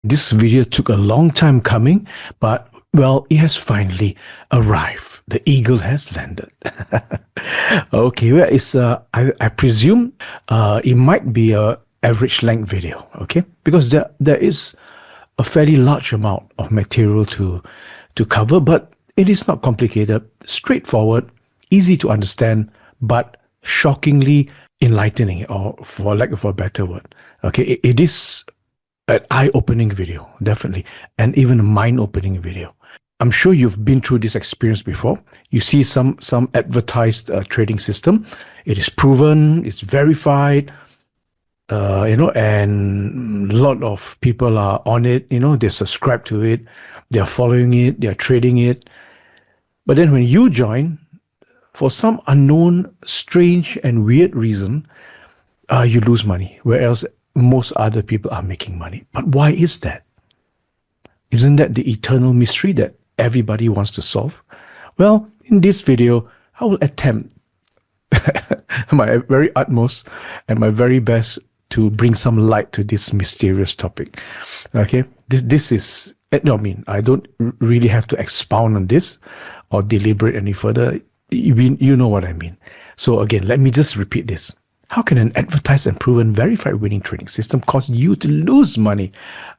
This video took a long time coming, but well, it has finally arrived. The eagle has landed. Okay, well, I presume it might be a average length video, okay? Because there is a fairly large amount of material to cover, but it is not complicated, straightforward, easy to understand, but shockingly enlightening, or for lack of a better word. Okay, it is an eye-opening video, definitely, and even a mind-opening video. I'm sure you've been through this experience before. You see some advertised trading system. It is proven, it's verified, and a lot of people are on it. They subscribe to it, they are following it, they are trading it. But then when you join, for some unknown, strange, and weird reason, you lose money, whereas most other people are making money. But why is that? Isn't that the eternal mystery that everybody wants to solve? Well, in this video, I will attempt my very utmost and my very best to bring some light to this mysterious topic. Okay, this is, no, I mean, I don't really have to expound on this or deliberate any further. You know what I mean. So again, let me just repeat this. How can an advertised and proven verified winning trading system cause you to lose money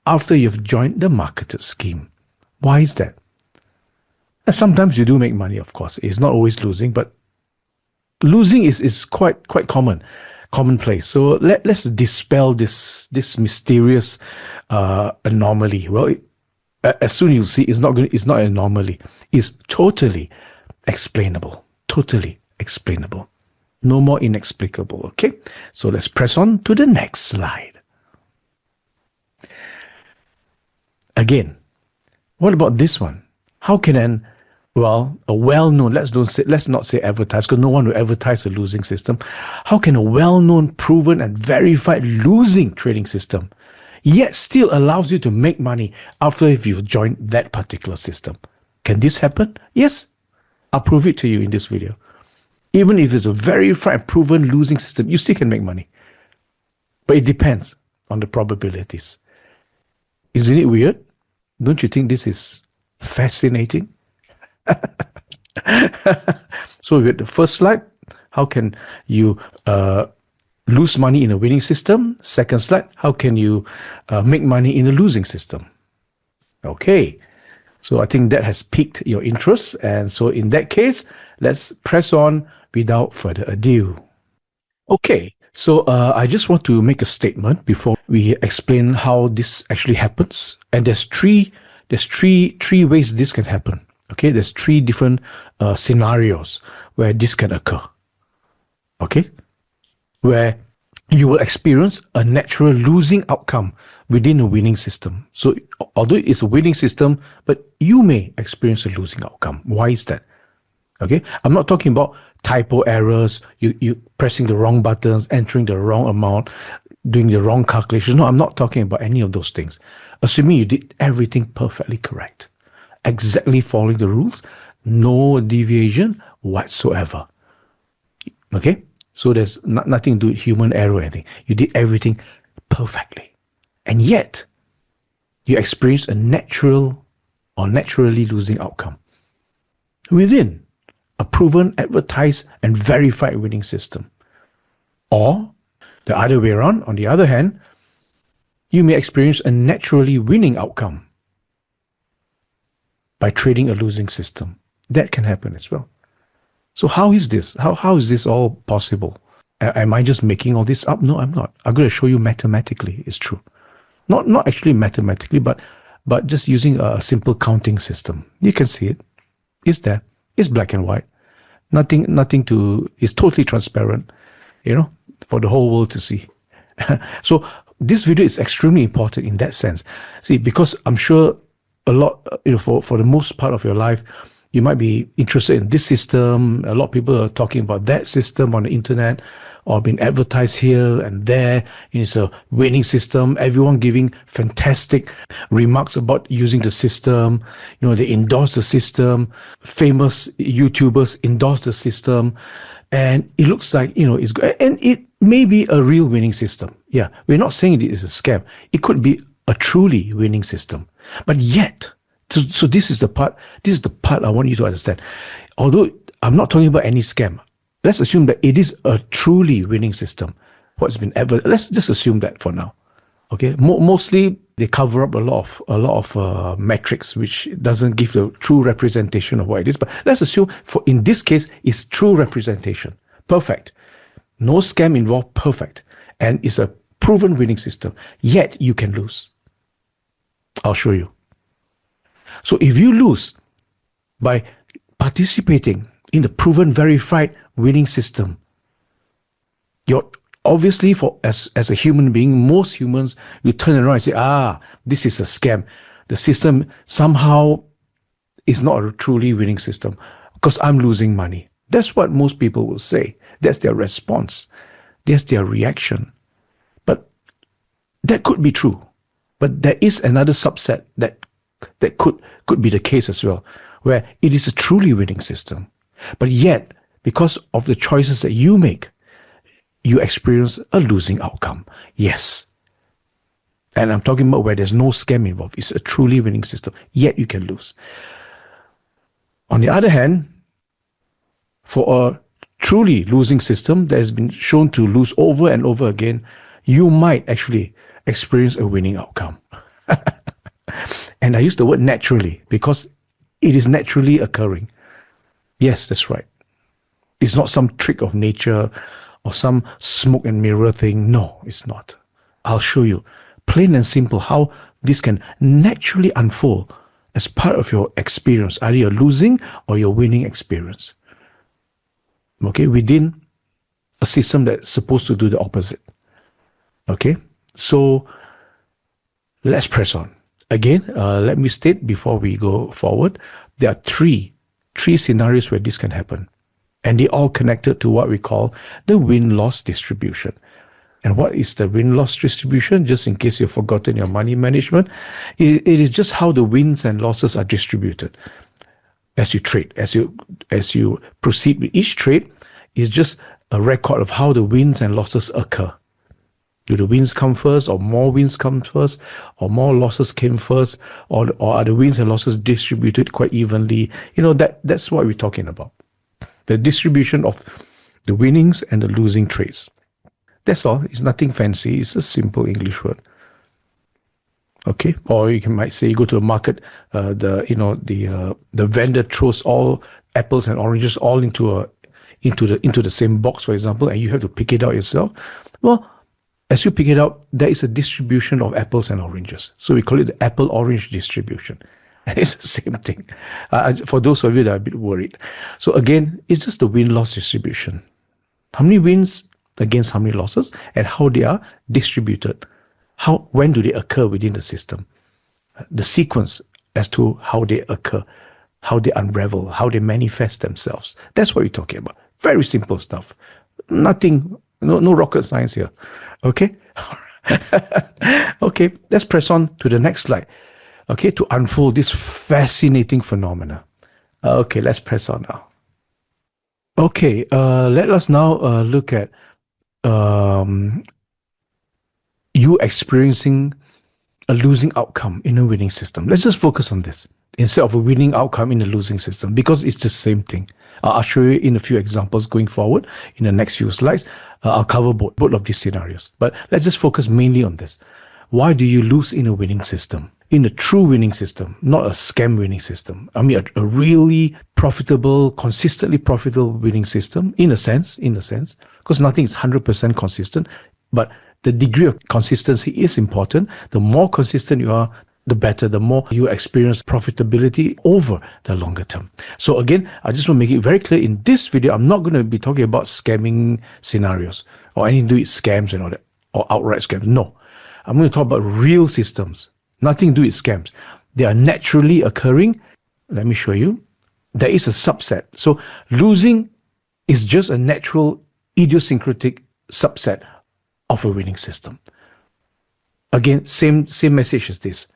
after you've joined the marketed scheme? Why is that? And sometimes you do make money, of course. It's not always losing, but losing is quite commonplace. So let's dispel this mysterious anomaly. Well, as soon as you see, it's not an anomaly. It's totally explainable. Totally explainable. No more inexplicable. Okay, so let's press on to the next slide. Again, what about this one? How can a well-known, let's not say advertised, because no one will advertise a losing system. How can a well-known, proven, and verified losing trading system yet still allows you to make money after if you've joined that particular system? Can this happen? Yes, I'll prove it to you in this video. Even if it's a verified, proven losing system, you still can make money. But it depends on the probabilities. Isn't it weird? Don't you think this is fascinating? So with the first slide, how can you lose money in a winning system? Second slide, how can you make money in a losing system? Okay, so I think that has piqued your interest. And so in that case, let's press on without further ado. Okay, so I just want to make a statement before we explain how this actually happens. And there's three ways this can happen. Okay, there's three different scenarios where this can occur. Okay, where you will experience a natural losing outcome within a winning system. So although it's a winning system, but you may experience a losing outcome. Why is that? Okay, I'm not talking about typo errors, you pressing the wrong buttons, entering the wrong amount, doing the wrong calculations. No, I'm not talking about any of those things. Assuming you did everything perfectly correct, exactly following the rules, no deviation whatsoever. Okay, so there's nothing to do with human error or anything. You did everything perfectly, and yet you experience a natural or naturally losing outcome within a proven, advertised, and verified winning system. Or the other way around, on the other hand, you may experience a naturally winning outcome by trading a losing system. That can happen as well. So how is this? How is this all possible? Am I just making all this up? No, I'm not. I'm going to show you mathematically it's true. Not actually mathematically, but just using a simple counting system. You can see it. It's there. It's black and white. Nothing to, it's totally transparent, for the whole world to see. So this video is extremely important in that sense. See, because I'm sure a lot, for the most part of your life, you might be interested in this system. A lot of people are talking about that system on the internet or being advertised here and there. It's a winning system. Everyone giving fantastic remarks about using the system. They endorse the system. Famous YouTubers endorse the system. And it looks like, it's good. And it may be a real winning system. Yeah, we're not saying it is a scam. It could be a truly winning system. But yet, so this is the part I want you to understand. Although I'm not talking about any scam, let's assume that it is a truly winning system. Let's just assume that for now. Okay, mostly they cover up a lot of metrics, which doesn't give the true representation of what it is. But let's assume in this case, it's true representation. Perfect. No scam involved. Perfect. And it's a proven winning system. Yet you can lose. I'll show you. So if you lose by participating in the proven, verified winning system, you're obviously, as a human being, most humans will turn around and say, this is a scam. The system somehow is not a truly winning system because I'm losing money. That's what most people will say. That's their response. That's their reaction. But that could be true. But there is another subset that could be the case as well, where it is a truly winning system. But yet, because of the choices that you make, you experience a losing outcome. Yes. And I'm talking about where there's no scam involved. It's a truly winning system, yet you can lose. On the other hand, for a truly losing system that has been shown to lose over and over again, you might actually experience a winning outcome. And I use the word naturally because it is naturally occurring. Yes, that's right. It's not some trick of nature or some smoke and mirror thing. No, it's not. I'll show you plain and simple how this can naturally unfold as part of your experience, either your losing or your winning experience. Okay, within a system that's supposed to do the opposite. Okay, so let's press on. Again, let me state before we go forward, there are three scenarios where this can happen. And they all connected to what we call the win-loss distribution. And what is the win-loss distribution? Just in case you've forgotten your money management, it is just how the wins and losses are distributed as you trade. As you proceed with each trade, it's just a record of how the wins and losses occur. Do the wins come first, or more wins come first, or more losses came first, or are the wins and losses distributed quite evenly? That's what we're talking about. The distribution of the winnings and the losing trades. That's all. It's nothing fancy. It's a simple English word. Okay, or you might say you go to the market, the vendor throws all apples and oranges all into the same box, for example, and you have to pick it out yourself. Well, as you pick it out, there is a distribution of apples and oranges. So we call it the apple-orange distribution. And it's the same thing. For those of you that are a bit worried. So again, it's just the win-loss distribution. How many wins against how many losses, and how they are distributed. When do they occur within the system? The sequence as to how they occur, how they unravel, how they manifest themselves. That's what we're talking about. Very simple stuff. Nothing, no rocket science here. Okay? Okay, let's press on to the next slide. Okay, to unfold this fascinating phenomena. Okay, let's press on now. Okay, let us now look at you experiencing a losing outcome in a winning system. Let's just focus on this instead of a winning outcome in a losing system, because it's the same thing. I'll show you in a few examples going forward in the next few slides. I'll cover both of these scenarios, but let's just focus mainly on this. Why do you lose in a winning system? In a true winning system, not a scam winning system. I mean, a really profitable, consistently profitable winning system, in a sense, because nothing is 100% consistent, but the degree of consistency is important. The more consistent you are, the better, the more you experience profitability over the longer term. So again, I just want to make it very clear in this video, I'm not going to be talking about scamming scenarios or anything to do with scams and all that, or outright scams. No, I'm going to talk about real systems, nothing to do with scams. They are naturally occurring. Let me show you. There is a subset. So losing is just a natural idiosyncratic subset of a winning system. Again, same message as this.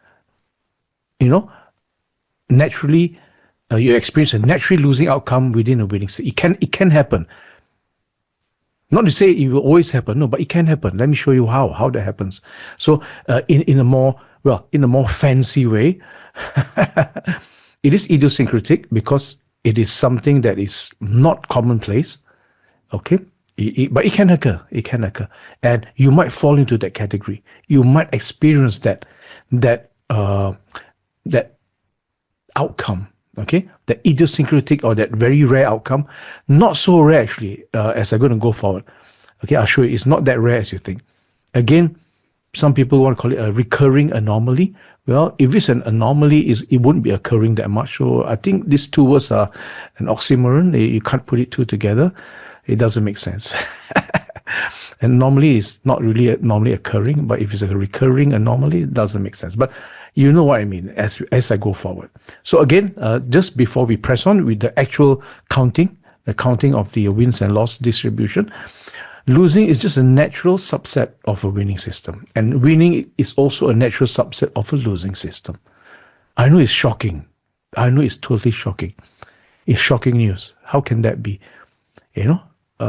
Naturally, you experience a naturally losing outcome within a winning system. It can happen. Not to say it will always happen, no, but it can happen. Let me show you how that happens. So in a more Well, in a more fancy way, it is idiosyncratic because it is something that is not commonplace. Okay, but it can occur. It can occur, and you might fall into that category. You might experience that outcome. Okay, that idiosyncratic or that very rare outcome. Not so rare actually. As I'm going to go forward. Okay, I'll show you. It's not that rare as you think. Again, some people want to call it a recurring anomaly. Well, if it's an anomaly, it wouldn't be occurring that much. So I think these two words are an oxymoron. You can't put it two together. It doesn't make sense. An anomaly is not really normally occurring, but if it's a recurring anomaly, it doesn't make sense. But you know what I mean as I go forward. So again, just before we press on with the actual counting, the counting of the wins and loss distribution, losing is just a natural subset of a winning system. And winning is also a natural subset of a losing system. I know it's shocking. I know it's totally shocking. It's shocking news. How can that be? You know?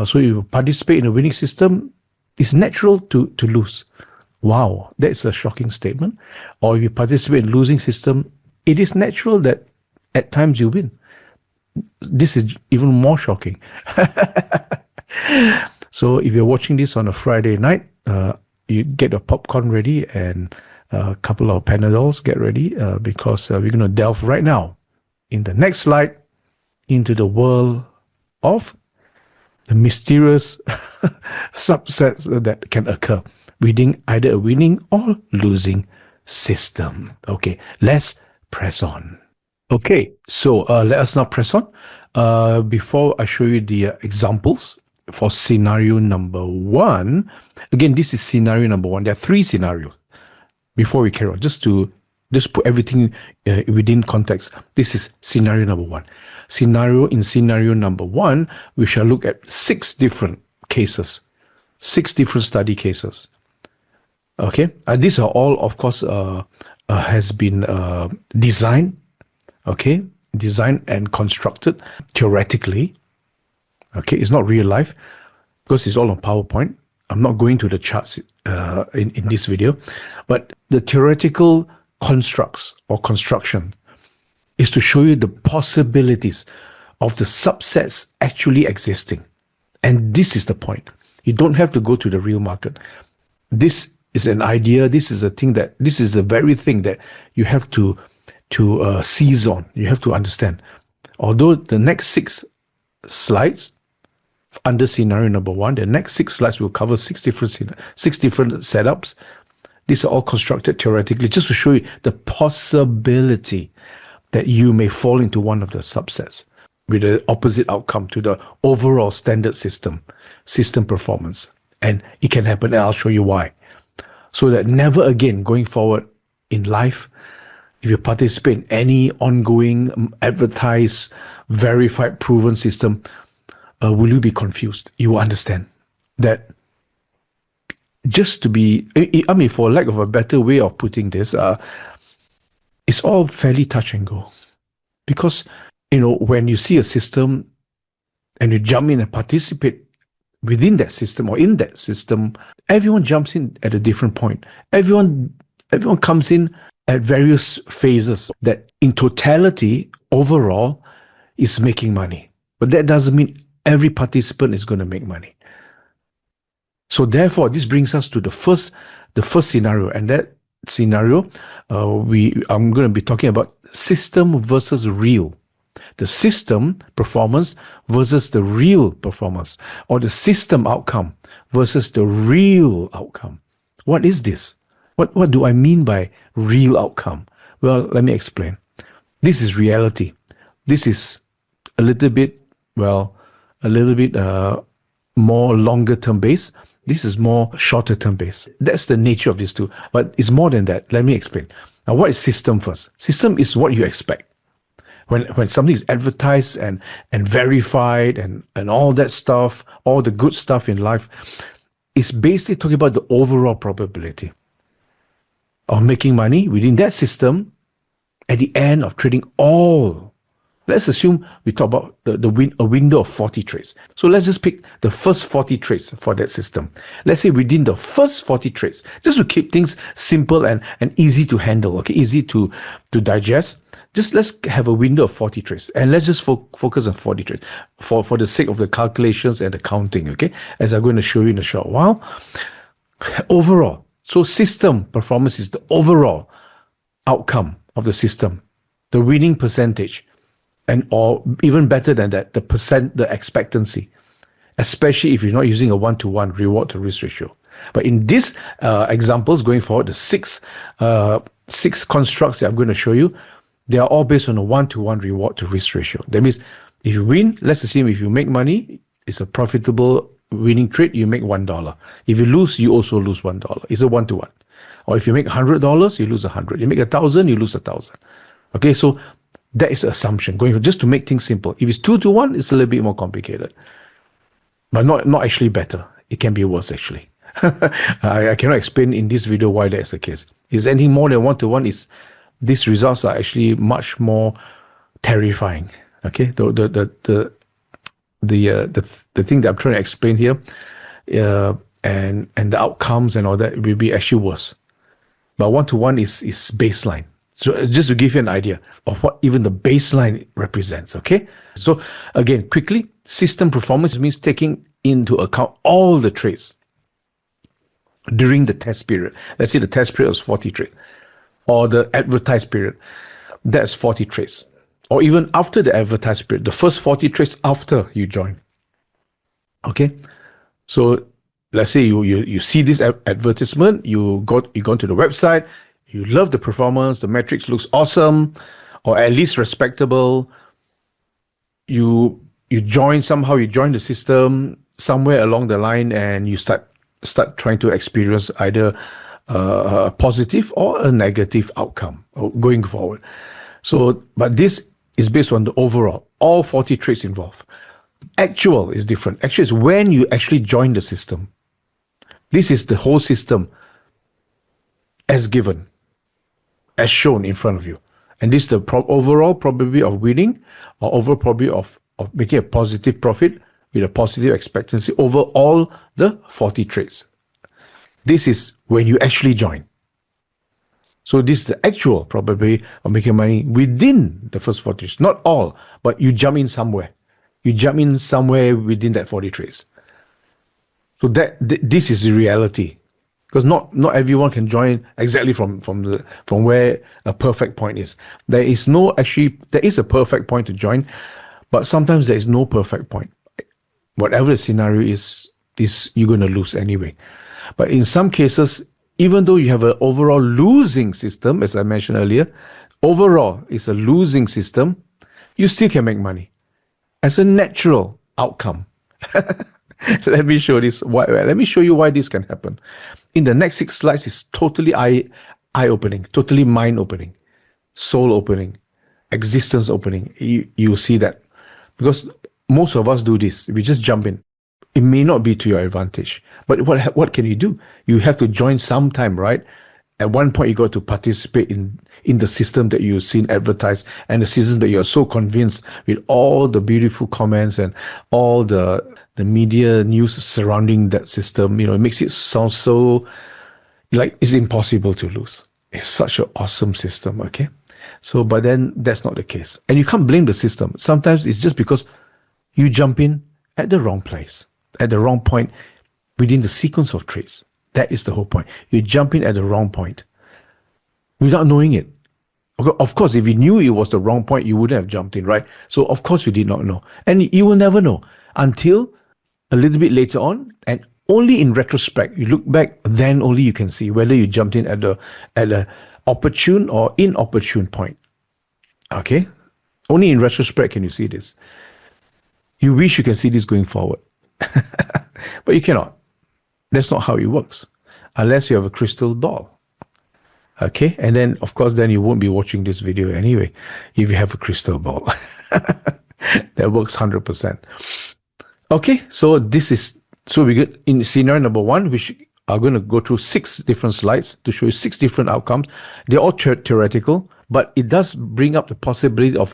So if you participate in a winning system, it's natural to lose. Wow, that's a shocking statement. Or if you participate in a losing system, it is natural that at times you win. This is even more shocking. So if you're watching this on a Friday night, you get your popcorn ready and a couple of Panadols, get ready because we're going to delve right now in the next slide into the world of the mysterious subsets that can occur within either a winning or losing system. Okay, let's press on. Okay, so let us now press on. Before I show you the examples for scenario number one, again, this is scenario number one. There are three scenarios. Before we carry on, just put everything within context. This is scenario number one. In scenario number one, we shall look at 6 different cases, 6 different study cases. Okay, these are all, of course, has been designed and constructed theoretically. Okay, it's not real life because it's all on PowerPoint. I'm not going to the charts in this video, but the theoretical constructs or construction is to show you the possibilities of the subsets actually existing. And this is the point. You don't have to go to the real market. This is an idea. This is the very thing that you have to seize on. You have to understand. Although the next 6 slides under scenario number one, the next 6 slides will cover 6 different setups. These are all constructed theoretically just to show you the possibility that you may fall into one of the subsets with the opposite outcome to the overall standard system performance. And it can happen, and I'll show you why. So that never again going forward in life, if you participate in any ongoing, advertised, verified, proven system, will you be confused? You will understand that just to be, I mean, for lack of a better way of putting this, it's all fairly touch and go. Because, when you see a system and you jump in and participate within that system or in that system, everyone jumps in at a different point. Everyone comes in at various phases that in totality, overall, is making money. But that doesn't mean every participant is going to make money. So therefore, this brings us to the first scenario, and that scenario, I'm going to be talking about system versus real. The system performance versus the real performance, or the system outcome versus the real outcome. What is this? What do I mean by real outcome? Well, let me explain. This is reality. This is a little bit more longer term based. This is more shorter term based. That's the nature of these two. But it's more than that. Let me explain. Now, what is system first? System is what you expect. When something is advertised and verified and all that stuff, all the good stuff in life, it's basically talking about the overall probability of making money within that system at the end of trading all Let's assume we talk about a window of 40 trades. So let's just pick the first 40 trades for that system. Let's say within the first 40 trades, just to keep things simple and easy to handle, okay, easy to digest. Just let's have a window of 40 trades, and let's just focus on 40 trades for the sake of the calculations and the counting, okay, as I'm going to show you in a short while. Overall, so system performance is the overall outcome of the system, the winning percentage, and or even better than that, the expectancy, especially if you're not using a one-to-one reward to risk ratio. But in these examples going forward, the six constructs that I'm going to show you, they are all based on a one-to-one reward to risk ratio. That means if you win, let's assume if you make money, it's a profitable winning trade, you make $1. If you lose, you also lose $1. It's a one-to-one. Or if you make $100, you lose 100. You make 1,000, you lose 1,000. Okay, so that is the assumption going just to make things simple. If it's 2-to-1, it's a little bit more complicated, but not actually better. It can be worse actually. I cannot explain in this video why that is the case. If anything more than 1-to-1, these results are actually much more terrifying. Okay, the thing that I'm trying to explain here, and the outcomes and all that will be actually worse. But 1-to-1 is baseline. So just to give you an idea of what even the baseline represents, okay? So again, quickly, system performance means taking into account all the trades during the test period. Let's say the test period was 40 trades, or the advertised period, that's 40 trades. Or even after the advertised period, the first 40 trades after you join. Okay? So let's say you see this advertisement, you go to the website, you love the performance, the metrics looks awesome, or at least respectable. You join somehow, you join the system somewhere along the line, and you start trying to experience either a positive or a negative outcome going forward. So, but this is based on the overall, all 40 trades involved. Actual is different. Actually, is when you actually join the system. This is the whole system as given, as shown in front of you. And this is the overall probability of winning, or overall probability of making a positive profit with a positive expectancy over all the 40 trades. This is when you actually join. So this is the actual probability of making money within the first 40 trades. Not all, but you jump in somewhere. You jump in somewhere within that 40 trades. So this is the reality. Because not everyone can join exactly from where a perfect point is. There is a perfect point to join, but sometimes there is no perfect point. Whatever the scenario is you're going to lose anyway. But in some cases, even though you have an overall losing system, as I mentioned earlier, overall it's a losing system, you still can make money as a natural outcome. Let me show this. Let me show you why this can happen. In the next 6 slides, it's totally eye-opening, totally mind-opening, soul-opening, existence opening. You see that. Because most of us do this. We just jump in. It may not be to your advantage. But what can you do? You have to join sometime, right? At one point, you got to participate in the system that you've seen advertised, and the system that you're so convinced with all the beautiful comments and all the media news surrounding that system. It makes it sound so like it's impossible to lose. It's such an awesome system, okay? So, but then that's not the case. And you can't blame the system. Sometimes it's just because you jump in at the wrong place, at the wrong point within the sequence of trades. That is the whole point. You jump in at the wrong point without knowing it. Of course, if you knew it was the wrong point, you wouldn't have jumped in, right? So, of course, you did not know. And you will never know until a little bit later on, and only in retrospect, you look back, then only you can see whether you jumped in at the opportune or inopportune point. Okay? Only in retrospect can you see this. You wish you can see this going forward. But you cannot. That's not how it works. Unless you have a crystal ball. Okay? And then, of course, then you won't be watching this video anyway if you have a crystal ball. That works 100%. Okay, so we get in scenario number 1, which are going to go through 6 different slides to show you 6 different outcomes. They're all theoretical, but it does bring up the possibility of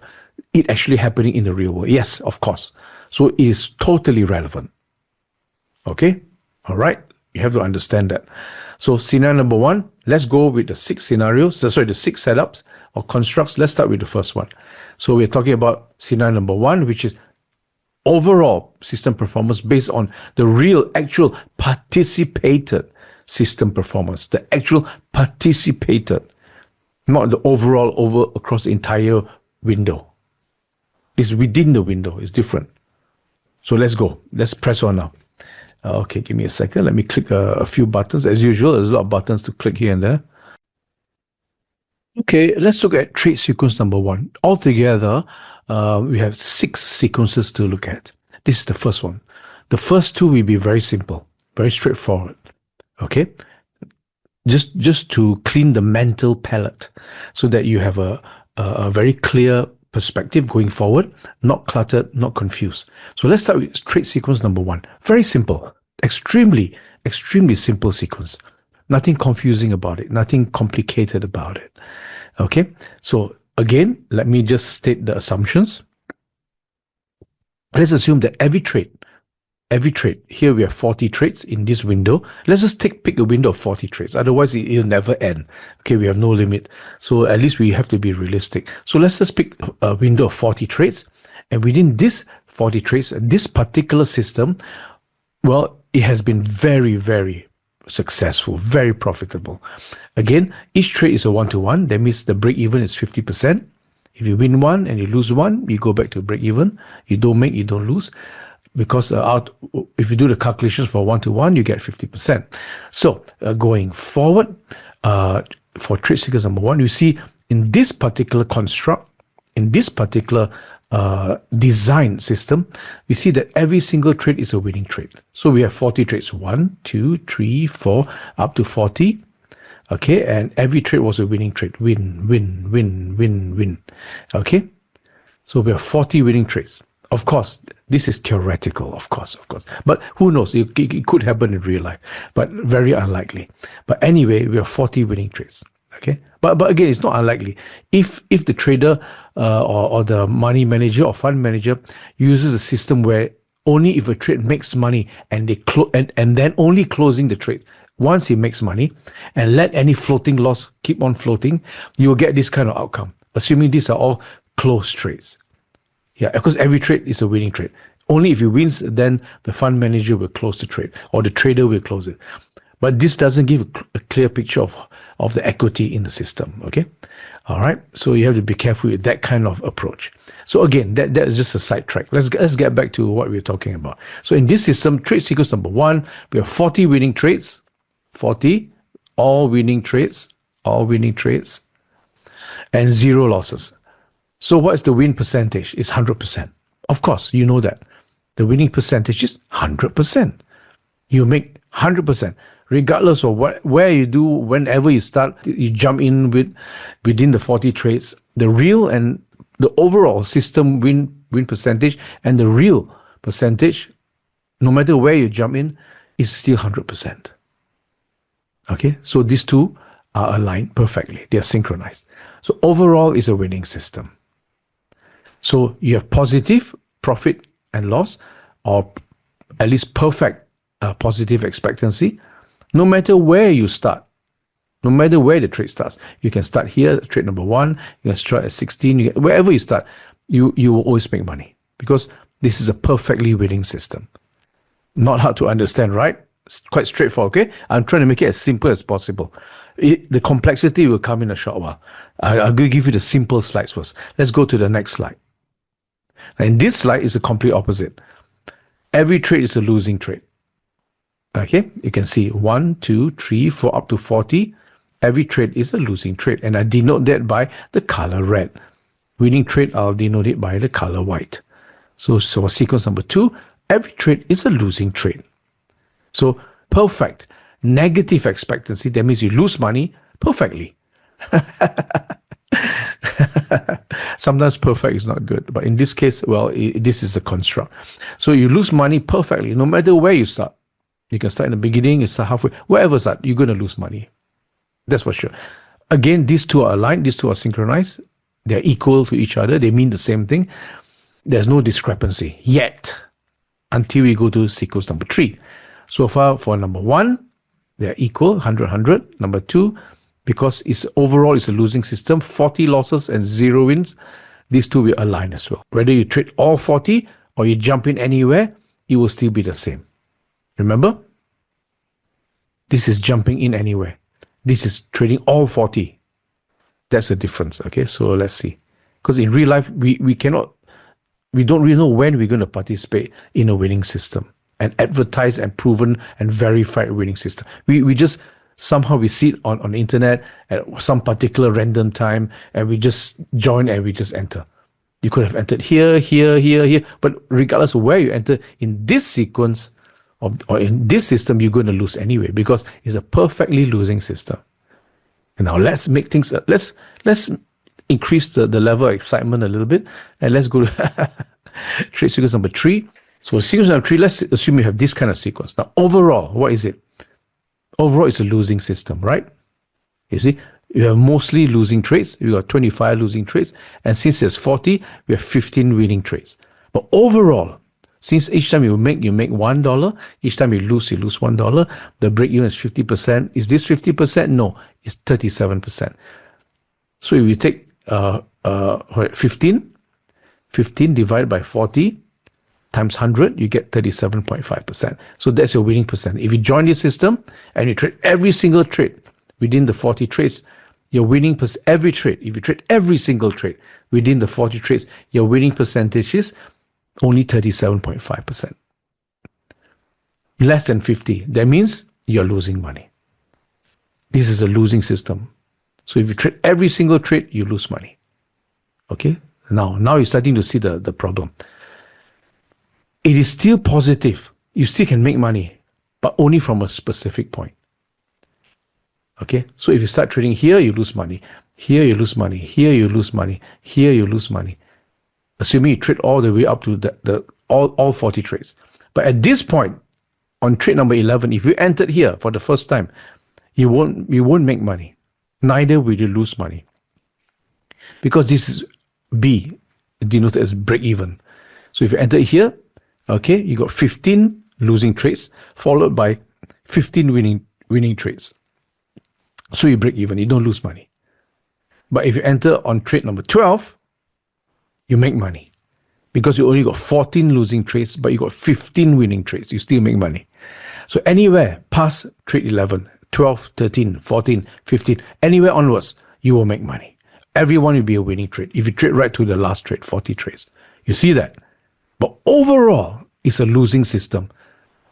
it actually happening in the real world? Yes, of course. So it is totally relevant. Okay? All right? You have to understand that. So scenario number 1, let's go with the 6 scenarios, the 6 setups or constructs. Let's start with the first one. So we're talking about scenario number 1, which is overall system performance based on the real, actual participated system performance. The actual participated, not the overall across the entire window. It's within the window. It's different. So let's go. Let's press on now. Okay, give me a second. Let me click a few buttons. As usual, there's a lot of buttons to click here and there. Okay, let's look at trade sequence number 1. Altogether, we have 6 sequences to look at. This is the first one. The first 2 will be very simple, very straightforward. Okay, just to clean the mental palette so that you have a very clear perspective going forward, not cluttered, not confused. So let's start with trade sequence number 1. Very simple, extremely simple sequence. Nothing confusing about it, nothing complicated about it. Okay, so again, let me just state the assumptions. Let's assume that every trade, here we have 40 trades in this window. Let's just pick a window of 40 trades. Otherwise, it'll never end. Okay, we have no limit. So at least we have to be realistic. So let's just pick a window of 40 trades. And within this 40 trades, this particular system, well, it has been very successful, very profitable. Again, each trade is a 1-to-1. That means the break even is 50%. If you win 1 and you lose 1, you go back to break even. You don't make, you don't lose. Because if you do the calculations for 1-to-1, you get 50%. So going forward, for trade sequence number 1, you see in this particular construct, in this particular design system, you see that every single trade is a winning trade. So we have 40 trades, 1, 2, 3, 4, up to 40. Okay, and every trade was a winning trade. Win. Okay, so we have 40 winning trades. Of course, this is theoretical, of course. But who knows? It could happen in real life, but very unlikely. But anyway, we have 40 winning trades. Okay, but again, it's not unlikely. If the trader or the money manager or fund manager uses a system where only if a trade makes money and they and then only closing the trade once he makes money and let any floating loss keep on floating, you will get this kind of outcome. Assuming these are all closed trades. Yeah, because every trade is a winning trade. Only if he wins, then the fund manager will close the trade or the trader will close it. But this doesn't give a clear picture of the equity in the system. Okay, all right. So you have to be careful with that kind of approach. So again, that is just a sidetrack. Let's get back to what we're talking about. So in this system, trade sequence number 1, we have 40 winning trades, 40 all winning trades, and 0 losses. So what is the win percentage? It's 100%. Of course, you know that. The winning percentage is 100%. You make 100%. Regardless of where you do, whenever you start, you jump in within the 40 trades, the real and the overall system win percentage and the real percentage, no matter where you jump in, is still 100%. Okay, so these two are aligned perfectly. They are synchronized. So overall, it's a winning system. So you have positive profit and loss, or at least perfect positive expectancy, no matter where you start, no matter where the trade starts. You can start here, trade number 1, you can start at 16, wherever you start, you will always make money because this is a perfectly winning system. Not hard to understand, right? It's quite straightforward, okay? I'm trying to make it as simple as possible. The complexity will come in a short while. I'll give you the simple slides first. Let's go to the next slide. And this slide is the complete opposite. Every trade is a losing trade. Okay, you can see 1, 2, 3, 4, up to 40. Every trade is a losing trade, and I denote that by the color red. Winning trade, I'll denote it by the color white. So sequence number 2, every trade is a losing trade. So perfect negative expectancy, that means you lose money perfectly. Sometimes perfect is not good, but in this case, well, this is a construct. So you lose money perfectly, no matter where you start. You can start in the beginning, you start halfway, wherever you start, you're going to lose money. That's for sure. Again, these two are aligned, these two are synchronized. They're equal to each other. They mean the same thing. There's no discrepancy yet until we go to sequence number 3. So far for number 1, they're equal, 100, 100. Number 2, because overall it's a losing system, 40 losses and 0 wins, these two will align as well. Whether you trade all 40 or you jump in anywhere, it will still be the same. Remember? This is jumping in anywhere. This is trading all 40. That's the difference. Okay, so let's see. Because in real life, we don't really know when we're going to participate in a winning system, an advertised and proven and verified winning system. We just somehow we see it on the internet at some particular random time, and we just join and we just enter. You could have entered here, here, here, here, but regardless of where you enter in this sequence or in this system, you're going to lose anyway because it's a perfectly losing system. And now let's make things. Let's increase the level of excitement a little bit, and let's go to trade sequence number 3. So sequence number 3, let's assume you have this kind of sequence. Now overall, what is it? Overall, it's a losing system, right? You see, you have mostly losing trades. You got 25 losing trades, and since there's 40, we have 15 winning trades. But overall, since each time you make $1, each time you lose $1. The break even is 50%. Is this 50%? No, it's 37%. So if you take 15 divided by 40 times 100, you get 37.5%. So that's your winning percent. If you join this system and you trade every single trade within the 40 trades, your winning every trade. If you trade every single trade within the 40 trades, your winning percentage is only 37.5%. Less than 50. That means you're losing money. This is a losing system. So if you trade every single trade, you lose money. Okay? Now you're starting to see the problem. It is still positive. You still can make money, but only from a specific point. Okay? So if you start trading here, you lose money. Here, you lose money. Here, you lose money. Here, you lose money. Assuming you trade all the way up to all 40 trades. But at this point, on trade number 11, if you entered here for the first time, you won't make money. Neither will you lose money. Because this is B, denoted as break even. So if you enter here, okay, you got 15 losing trades, followed by 15 winning trades. So you break even, you don't lose money. But if you enter on trade number 12, you make money. Because you only got 14 losing trades, but you got 15 winning trades, you still make money. So anywhere past trade 11, 12, 13, 14, 15, anywhere onwards, you will make money. Everyone will be a winning trade. If you trade right to the last trade, 40 trades. You see that? But overall, it's a losing system.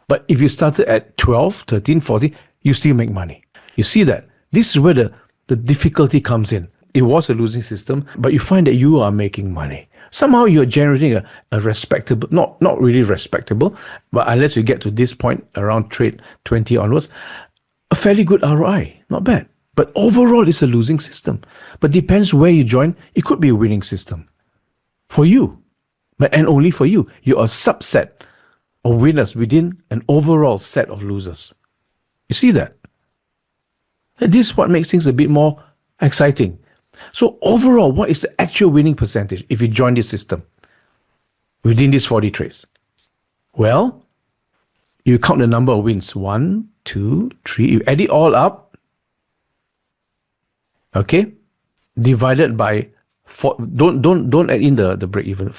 But if you started at 12, 13, 14, you still make money. You see that? This is where the difficulty comes in. It was a losing system, but you find that you are making money. Somehow you're generating a respectable, not really respectable, but unless you get to this point around trade 20 onwards, a fairly good ROI, not bad. But overall, it's a losing system. But depends where you join, it could be a winning system. For you, and only for you. You're a subset of winners within an overall set of losers. You see that? And this is what makes things a bit more exciting. So overall, what is the actual winning percentage if you join this system within these 40 trades? Well, you count the number of wins. 1, 2, 3. You add it all up. Okay? Divided by 4. Don't add in the break even.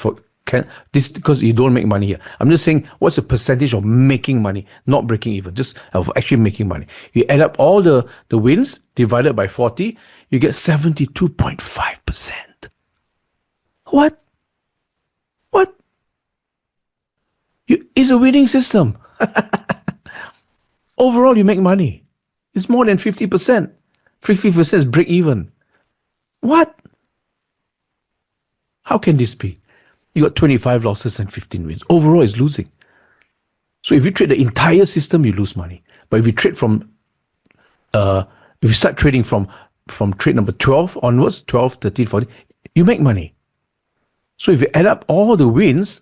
This because you don't make money here. I'm just saying what's the percentage of making money, not breaking even, just of actually making money. You add up all the wins divided by 40, you get 72.5%. What? It's a winning system. Overall, you make money. It's more than 50%. 50% is break even. What? How can this be? You got 25 losses and 15 wins. Overall, it's losing. So if you trade the entire system, you lose money. But if you trade if you start trading from trade number 12 onwards, 12, 13, 14, you make money. So if you add up all the wins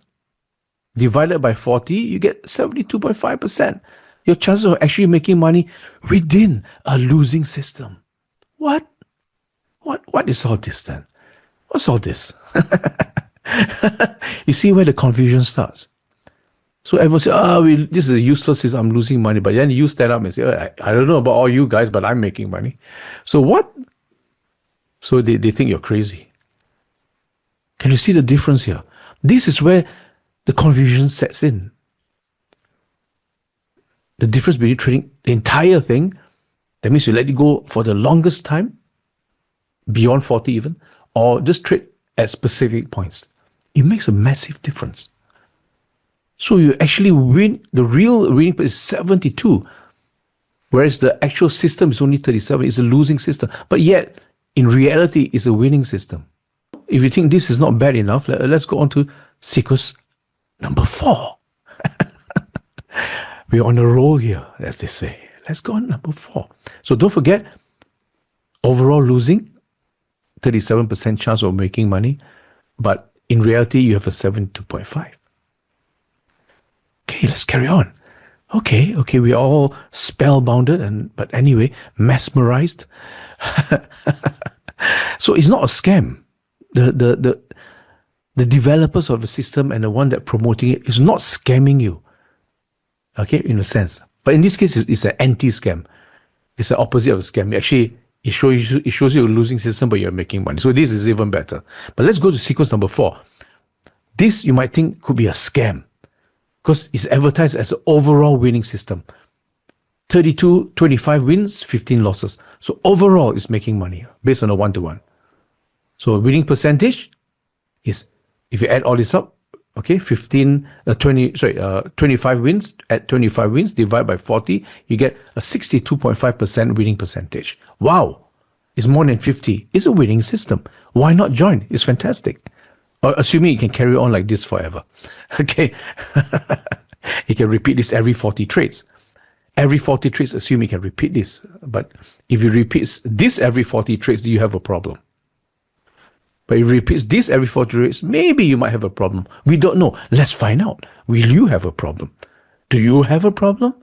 divided by 40, you get 72.5%. Your chances of actually making money within a losing system. What is all this then? What's all this? You see where the confusion starts. So everyone says, this is a useless system, I'm losing money. But then you stand up and say, I don't know about all you guys, but I'm making money. So what? So they think you're crazy. Can you see the difference here? This is where the confusion sets in. The difference between trading the entire thing, that means you let it go for the longest time, beyond 40 even, or just trade at specific points. It makes a massive difference. So you actually win, the real winning is 72, whereas the actual system is only 37. It's a losing system. But yet, in reality, it's a winning system. If you think this is not bad enough, let's go on to sequence number 4. We're on a roll here, as they say. Let's go on number 4. So don't forget, overall losing, 37% chance of making money, but in reality, you have a 72.5. Okay, let's carry on. Okay, we're all spellbounded, but anyway, mesmerized. So it's not a scam. The developers of the system and the one that promoting it is not scamming you. Okay, in a sense. But in this case, it's an anti-scam. It's the opposite of a scam. Actually, it shows you a losing system, but you're making money. So this is even better. But let's go to sequence number 4. This, you might think, could be a scam, because it's advertised as an overall winning system. 32, 25 wins, 15 losses. So overall, it's making money based on a 1-to-1. So winning percentage is, if you add all this up, okay, 25 wins, at 25 wins, divide by 40, you get a 62.5% winning percentage. Wow, it's more than 50. It's a winning system. Why not join? It's fantastic. Assuming you can carry on like this forever. Okay, you can repeat this every 40 trades. Every 40 trades, assume you can repeat this. But if you repeat this every 40 trades, do you have a problem? But if you repeat this every 40 trades, maybe you might have a problem. We don't know. Let's find out. Will you have a problem? Do you have a problem?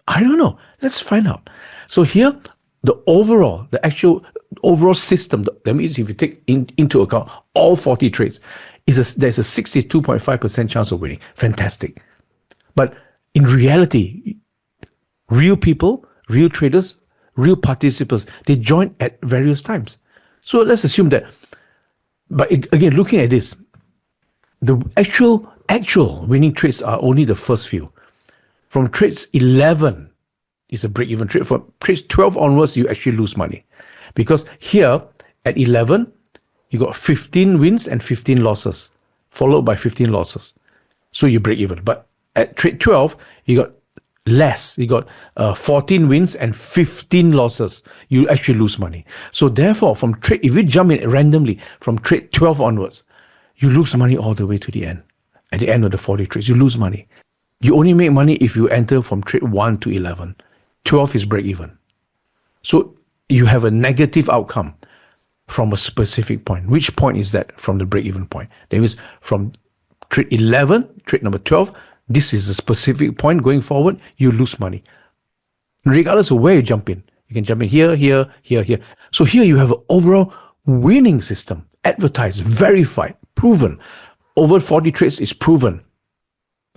I don't know. Let's find out. So here, the actual overall system, that means if you take into account all 40 trades, there's a 62.5% chance of winning. Fantastic. But in reality, real people, real traders, real participants, they join at various times. So let's assume that, but again, looking at this, the actual winning trades are only the first few. From trades 11 is a break-even trade. From trades 12 onwards, you actually lose money. Because here, at 11, you got 15 wins and 15 losses, followed by 15 losses. So you break even. But at trade 12, you got less. You got 14 wins and 15 losses. You actually lose money. So therefore, if you jump in randomly from trade 12 onwards, you lose money all the way to the end. At the end of the 40 trades, you lose money. You only make money if you enter from trade 1 to 11. 12 is break even. So you have a negative outcome from a specific point. Which point is that? From the break even point. That means from trade 11, trade number 12, this is a specific point going forward, you lose money. Regardless of where you jump in. You can jump in here, here, here, here. So here you have an overall winning system, advertised, verified, proven. Over 40 trades is proven.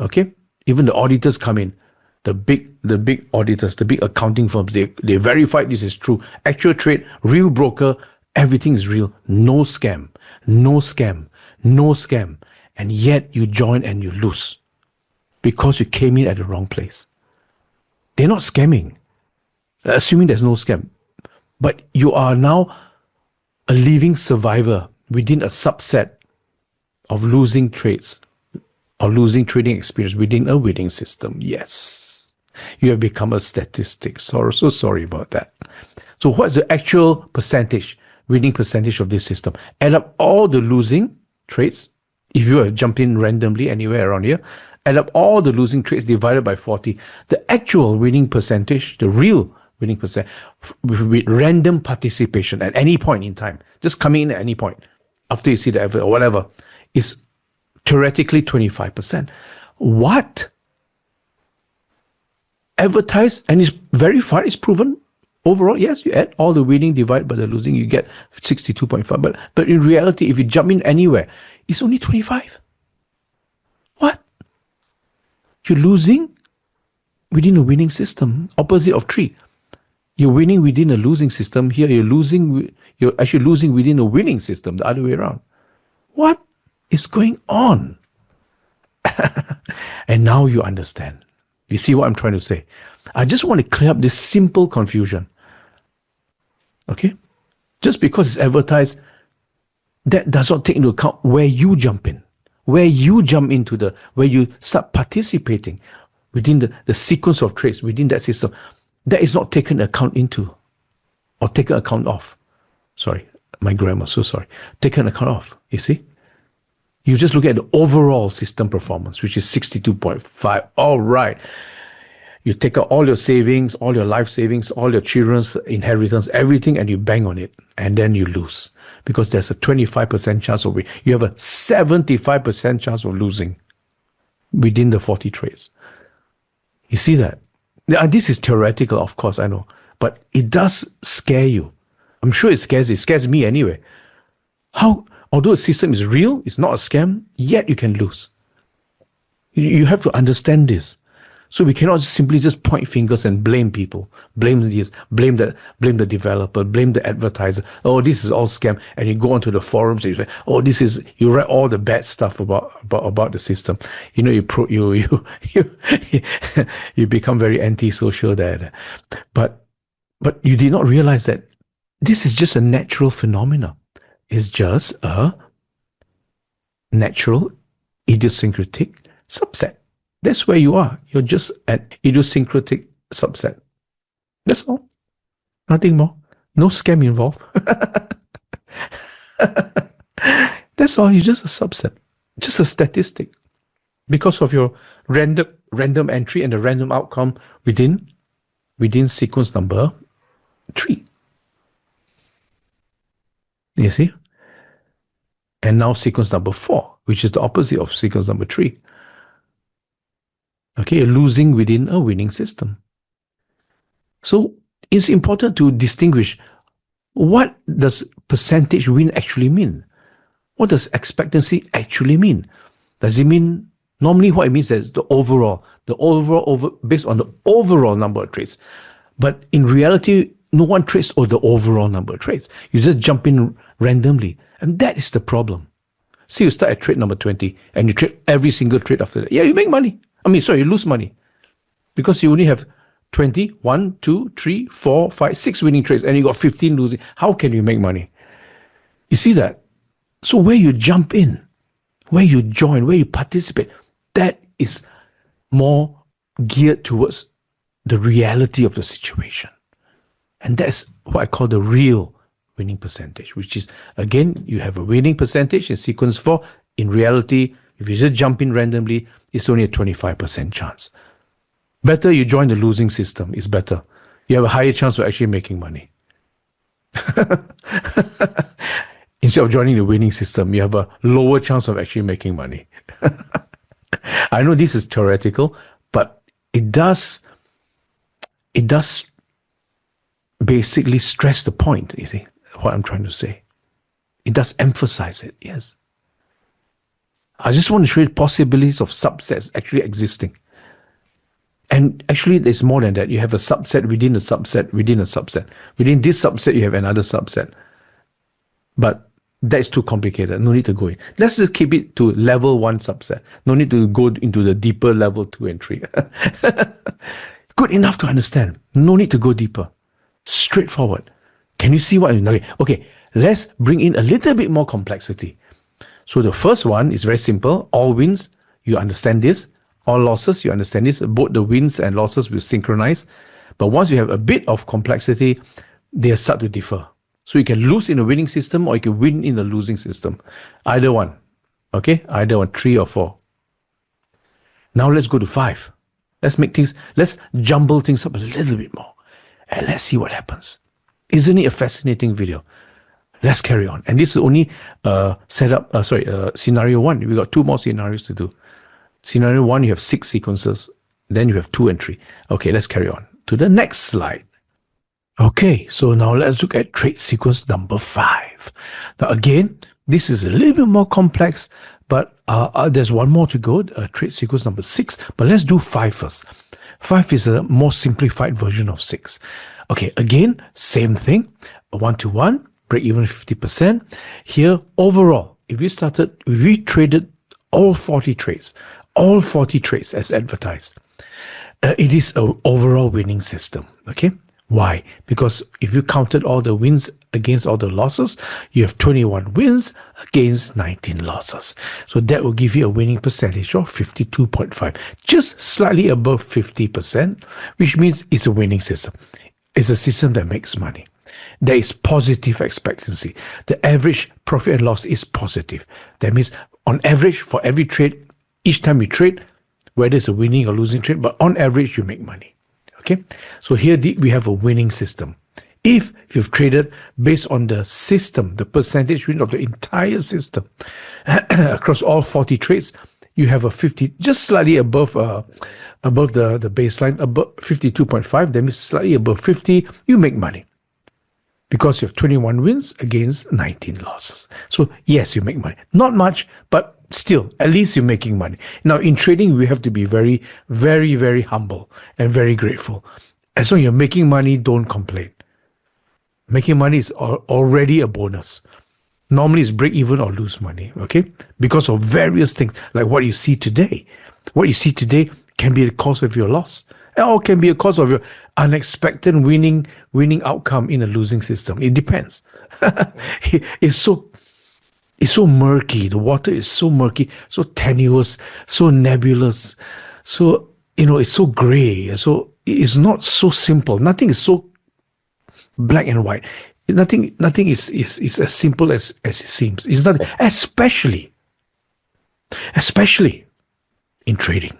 Okay? Even the auditors come in. The big auditors, the big accounting firms, they verified this is true. Actual trade, real broker, everything is real. No scam. No scam. No scam. And yet you join and you lose. Because you came in at the wrong place. They're not scamming. Assuming there's no scam. But you are now a living survivor within a subset of losing trades or losing trading experience within a winning system. Yes. You have become a statistic. So sorry about that. So what's the actual percentage, winning percentage of this system? Add up all the losing trades. If you have jumped in randomly anywhere around here, add up all the losing trades divided by 40. The actual winning percentage, the real winning percent, with random participation at any point in time, just coming in at any point, after you see the advert or whatever, is theoretically 25%. What? Advertised and is verified, is proven, Overall, yes, you add all the winning divided by the losing, you get 62.5. But in reality, if you jump in anywhere, it's only 25. What? You're losing within a winning system, opposite of 3. You're winning within a losing system. Here, you're actually losing within a winning system, the other way around. What is going on? And now you understand. You see what I'm trying to say? I just want to clear up this simple confusion. Okay? Just because it's advertised, that does not take into account where you jump in. Where you jump into where you start participating within the sequence of trades within that system. That is not taken account into or taken account of. Sorry, my grammar, so sorry. Taken account of, you see? You just look at the overall system performance, which is 62.5. All right. You take out all your savings, all your life savings, all your children's inheritance, everything, and you bang on it. And then you lose. Because there's a 25% chance of winning. You have a 75% chance of losing within the 40 trades. You see that? Now, this is theoretical, of course, I know. But it does scare you. I'm sure it scares me anyway. Although the system is real, it's not a scam, yet you can lose. You have to understand this. So we cannot simply just point fingers and blame people, blame the developer, blame the advertiser. Oh, this is all scam. And you go onto the forums and you say, oh, you write all the bad stuff about the system. You know, you become very antisocial there. But you did not realize that this is just a natural phenomena. It's just a natural idiosyncratic subset. That's where you are. You're just an idiosyncratic subset. That's all. Nothing more. No scam involved. That's all. You're just a subset. Just a statistic. Because of your random entry and the random outcome within sequence number 3. You see? And now sequence number 4, which is the opposite of sequence number 3. Okay, you're losing within a winning system. So it's important to distinguish, what does percentage win actually mean? What does expectancy actually mean? Does it mean, normally what it means is the overall based on the overall number of trades. But in reality, no one trades on the overall number of trades. You just jump in randomly. And that is the problem. See, you start at trade number 20 and you trade every single trade after that. Yeah, you make money. You lose money. Because you only have 20, 1, 2, 3, 4, 5, 6 winning trades and you got 15 losing. How can you make money? You see that? So where you jump in, where you join, where you participate, that is more geared towards the reality of the situation. And that's what I call the real winning percentage, which is, again, you have a winning percentage in sequence 4. In reality, if you just jump in randomly, it's only a 25% chance. Better you join the losing system. It's better. You have a higher chance of actually making money. Instead of joining the winning system, you have a lower chance of actually making money. I know this is theoretical, but it does basically stress the point, you see, what I'm trying to say. It does emphasize it, yes. I just want to show you possibilities of subsets actually existing. And actually, there's more than that. You have a subset within a subset within a subset. Within this subset, you have another subset. But that's too complicated. No need to go in. Let's just keep it to level 1 subset. No need to go into the deeper level 2 and 3. Good enough to understand. No need to go deeper. Straightforward. Can you see what I'm doing? Okay, let's bring in a little bit more complexity. So the first one is very simple. All wins, you understand this. All losses, you understand this. Both the wins and losses will synchronize. But once you have a bit of complexity, they start to differ. So you can lose in a winning system or you can win in a losing system. Either one. Okay? Either one, 3 or 4. Now let's go to 5. Let's jumble things up a little bit more. And let's see what happens. Isn't it a fascinating video? Let's carry on. And this is only scenario 1. We got 2 more scenarios to do. Scenario 1, you have 6 sequences. Then you have 2 and 3. Okay, let's carry on to the next slide. Okay, so now let's look at trade sequence number 5. Now again, this is a little bit more complex, but there's one more to go, trade sequence number 6. But let's do 5 first. 5 is a more simplified version of 6. Okay, again, same thing, 1-to-1, break even 50%. Here, overall, if we traded all 40 trades as advertised, it is an overall winning system. Okay, why? Because if you counted all the wins against all the losses, you have 21 wins against 19 losses. So that will give you a winning percentage of 52.5, just slightly above 50%, which means it's a winning system. It's a system that makes money. There is positive expectancy. The average profit and loss is positive. That means on average, for every trade, each time you trade, whether it's a winning or losing trade, but on average, you make money. Okay, so here we have a winning system. If you've traded based on the system, the percentage win of the entire system across all 40 trades, you have a 50, just slightly above the baseline, above 52.5. That means slightly above 50, you make money because you have 21 wins against 19 losses. So yes, you make money. Not much, but still, at least you're making money. Now, in trading, we have to be very, very, very humble and very grateful. As long as you're making money, don't complain. Making money is already a bonus. Normally, it's break even or lose money, okay? Because of various things, like what you see today. What you see today can be the cause of your loss, or can be a cause of your unexpected winning outcome in a losing system. It depends. It's so murky. The water is so murky, so tenuous, so nebulous. So, it's so gray. So it's not so simple. Nothing is so black and white. Nothing is as simple as it seems. It's not, especially in trading.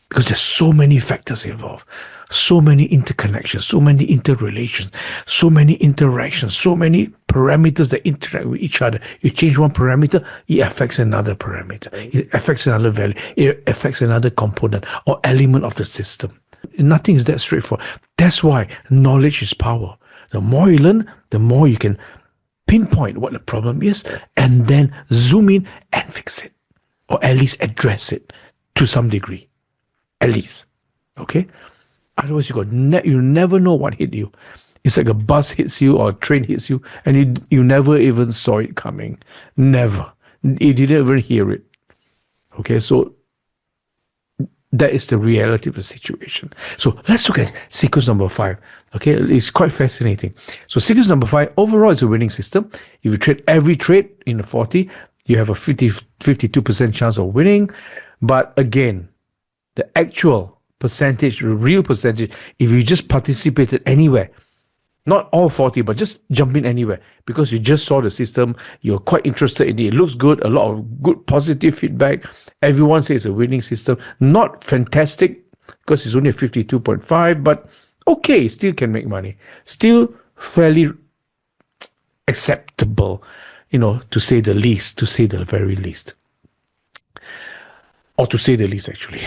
Because there's so many factors involved, so many interconnections, so many interrelations, so many interactions, so many parameters that interact with each other. You change one parameter, it affects another parameter. It affects another value. It affects another component or element of the system. Nothing is that straightforward. That's why knowledge is power. The more you learn, the more you can pinpoint what the problem is and then zoom in and fix it, or at least address it to some degree. At least, okay? Otherwise, you never know what hit you. It's like a bus hits you or a train hits you, and you never even saw it coming. Never. You didn't even hear it. Okay, so that is the reality of the situation. So let's look at sequence number 5. Okay, it's quite fascinating. So sequence number 5, overall, is a winning system. If you trade every trade in the 40, you have a 52% chance of winning. But again, the actual percentage, the real percentage, if you just participated anywhere, not all 40, but just jump in anywhere, because you just saw the system, you're quite interested in it, it looks good, a lot of good positive feedback, everyone says it's a winning system, not fantastic, because it's only a 52.5, but okay, still can make money, still fairly acceptable, to say the least, to say the very least. Or to say the least, actually.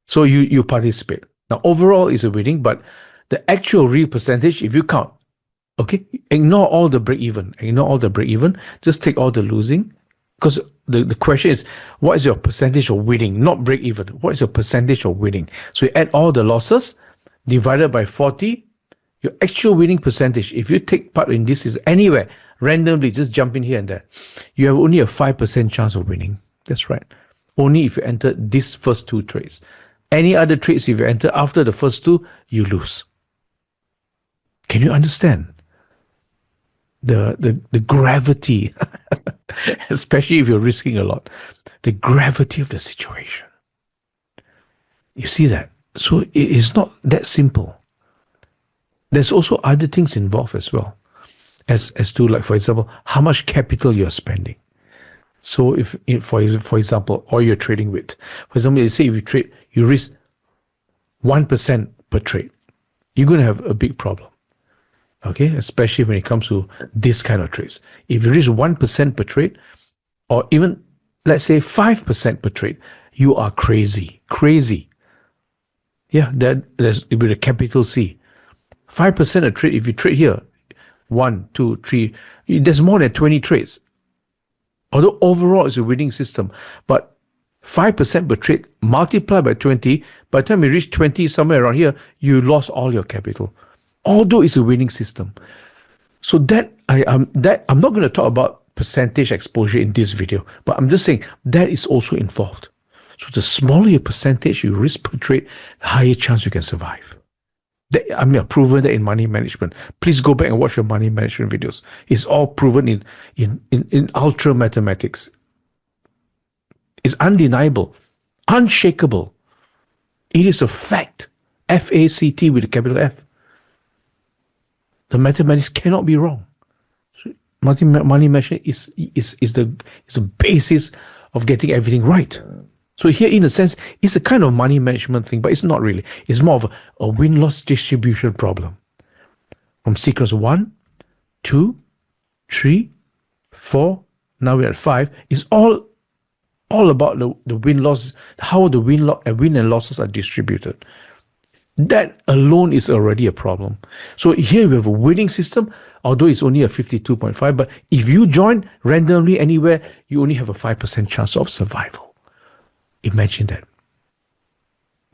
So you participate. Now, overall is a winning, but the actual real percentage, if you count, okay, ignore all the break-even. Just take all the losing. Because the question is, what is your percentage of winning? Not break-even. What is your percentage of winning? So you add all the losses, divided by 40, your actual winning percentage, if you take part in this, is anywhere, randomly, just jump in here and there, you have only a 5% chance of winning. That's right. Only if you enter these first 2 trades. Any other trades, if you enter after the first 2, you lose. Can you understand the gravity, especially if you're risking a lot, the gravity of the situation? You see that? So it is not that simple. There's also other things involved as well, as to, like, for example, how much capital you're spending. So if for example, or you're trading with, for example, let's say if you trade, you risk 1% per trade, you're going to have a big problem. Okay, especially when it comes to this kind of trades. If you risk 1% per trade, or even let's say 5% per trade, you are crazy. Yeah, there's with a capital C. 5% a trade, if you trade here, 1, 2, 3, there's more than 20 trades. Although overall it's a winning system, but 5% per trade multiplied by 20, by the time you reach 20, somewhere around here, you lost all your capital. Although it's a winning system. So I'm not going to talk about percentage exposure in this video, but I'm just saying that is also involved. So the smaller your percentage you risk per trade, the higher chance you can survive. I've proven that in money management. Please go back and watch your money management videos. It's all proven in ultra mathematics. It's undeniable, unshakable. It is a fact. F-A-C-T with a capital F. The mathematics cannot be wrong. So money management is the basis of getting everything right. So here, in a sense, it's a kind of money management thing, but it's not really. It's more of a win-loss distribution problem. From sequence 1, 2, 3, 4, now we're at 5. It's all about the win-loss, how the win and losses are distributed. That alone is already a problem. So here we have a winning system, although it's only a 52.5, but if you join randomly anywhere, you only have a 5% chance of survival. Imagine that.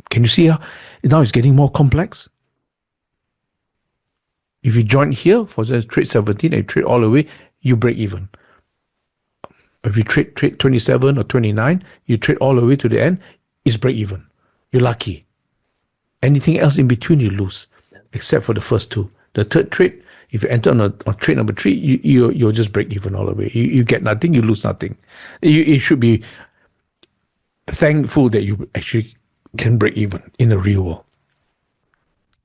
Can you see how now it's getting more complex? If you join here for the trade 17 and trade all the way, you break even. If you trade 27 or 29, you trade all the way to the end, it's break even. You're lucky. Anything else in between, you lose, except for the first two. The third trade, if you enter on trade number 3, you'll just break even all the way. You get nothing, you lose nothing. You should be thankful that you actually can break even in the real world.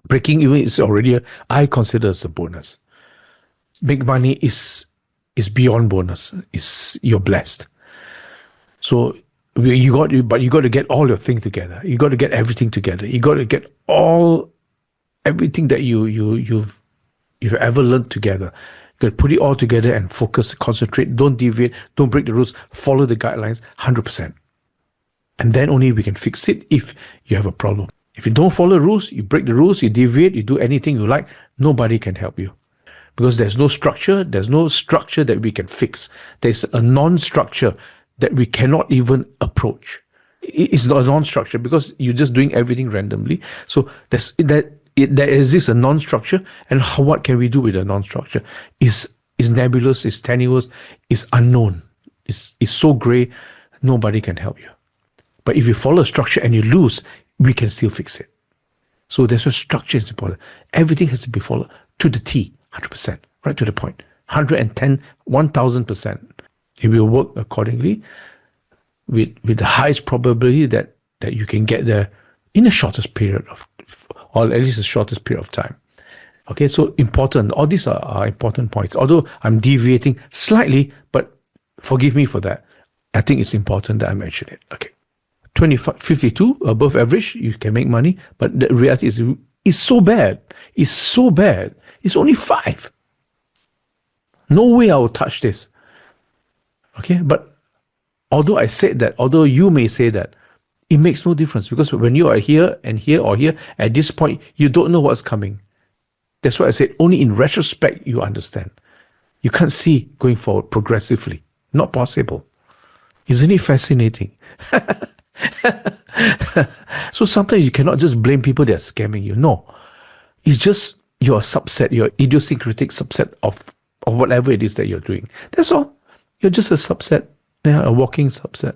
Breaking even is already, I consider as a bonus. Make money is beyond bonus. You're blessed. So you got to get all your things together. You got to get everything together. You got to get everything that you've ever learned together. You got to put it all together and focus, concentrate. Don't deviate. Don't break the rules. Follow the guidelines 100%. And then only we can fix it if you have a problem. If you don't follow the rules, you break the rules, you deviate, you do anything you like, nobody can help you. Because there's no structure that we can fix. There's a non-structure that we cannot even approach. It's not a non-structure because you're just doing everything randomly. So there exists a non-structure, and what can we do with a non-structure? Is nebulous, is tenuous, is unknown, is so grey, nobody can help you. But if you follow a structure and you lose, we can still fix it. So there's a structure is important. Everything has to be followed to the T, 100%, right to the point. 110, 1000%. It will work accordingly with the highest probability that you can get there in the shortest period of, or at least the shortest period of time. Okay, so important. All these are important points. Although I'm deviating slightly, but forgive me for that. I think it's important that I mention it. Okay. 52 above average, you can make money, but the reality is it's so bad. It's so bad. It's only 5. No way I will touch this. Okay, but although I said that, although you may say that, it makes no difference because when you are here and here or here, at this point, you don't know what's coming. That's why I said only in retrospect you understand. You can't see going forward progressively. Not possible. Isn't it fascinating? So sometimes you cannot just blame people that are scamming you. No, it's just you're a subset, you're an idiosyncratic subset of whatever it is that you're doing. That's all. You're just a subset, a walking subset.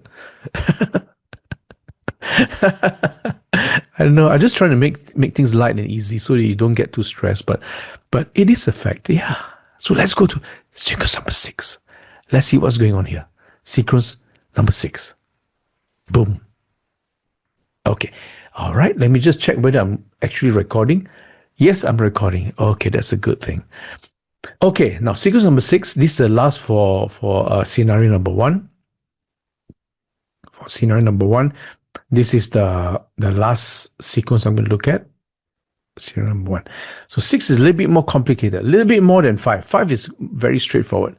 I don't know. I'm just trying to make things light and easy so that you don't get too stressed. But it is a fact. Yeah. So let's go to sequence number 6. Let's see what's going on here. Sequence number 6. Boom. Okay. All right. Let me just check whether I'm actually recording. Yes, I'm recording. Okay, that's a good thing. Okay. Now, sequence number 6. This is the last for scenario number 1. For scenario number 1, this is the last sequence I'm going to look at. Scenario number 1. So 6 is a little bit more complicated. A little bit more than 5. 5 is very straightforward.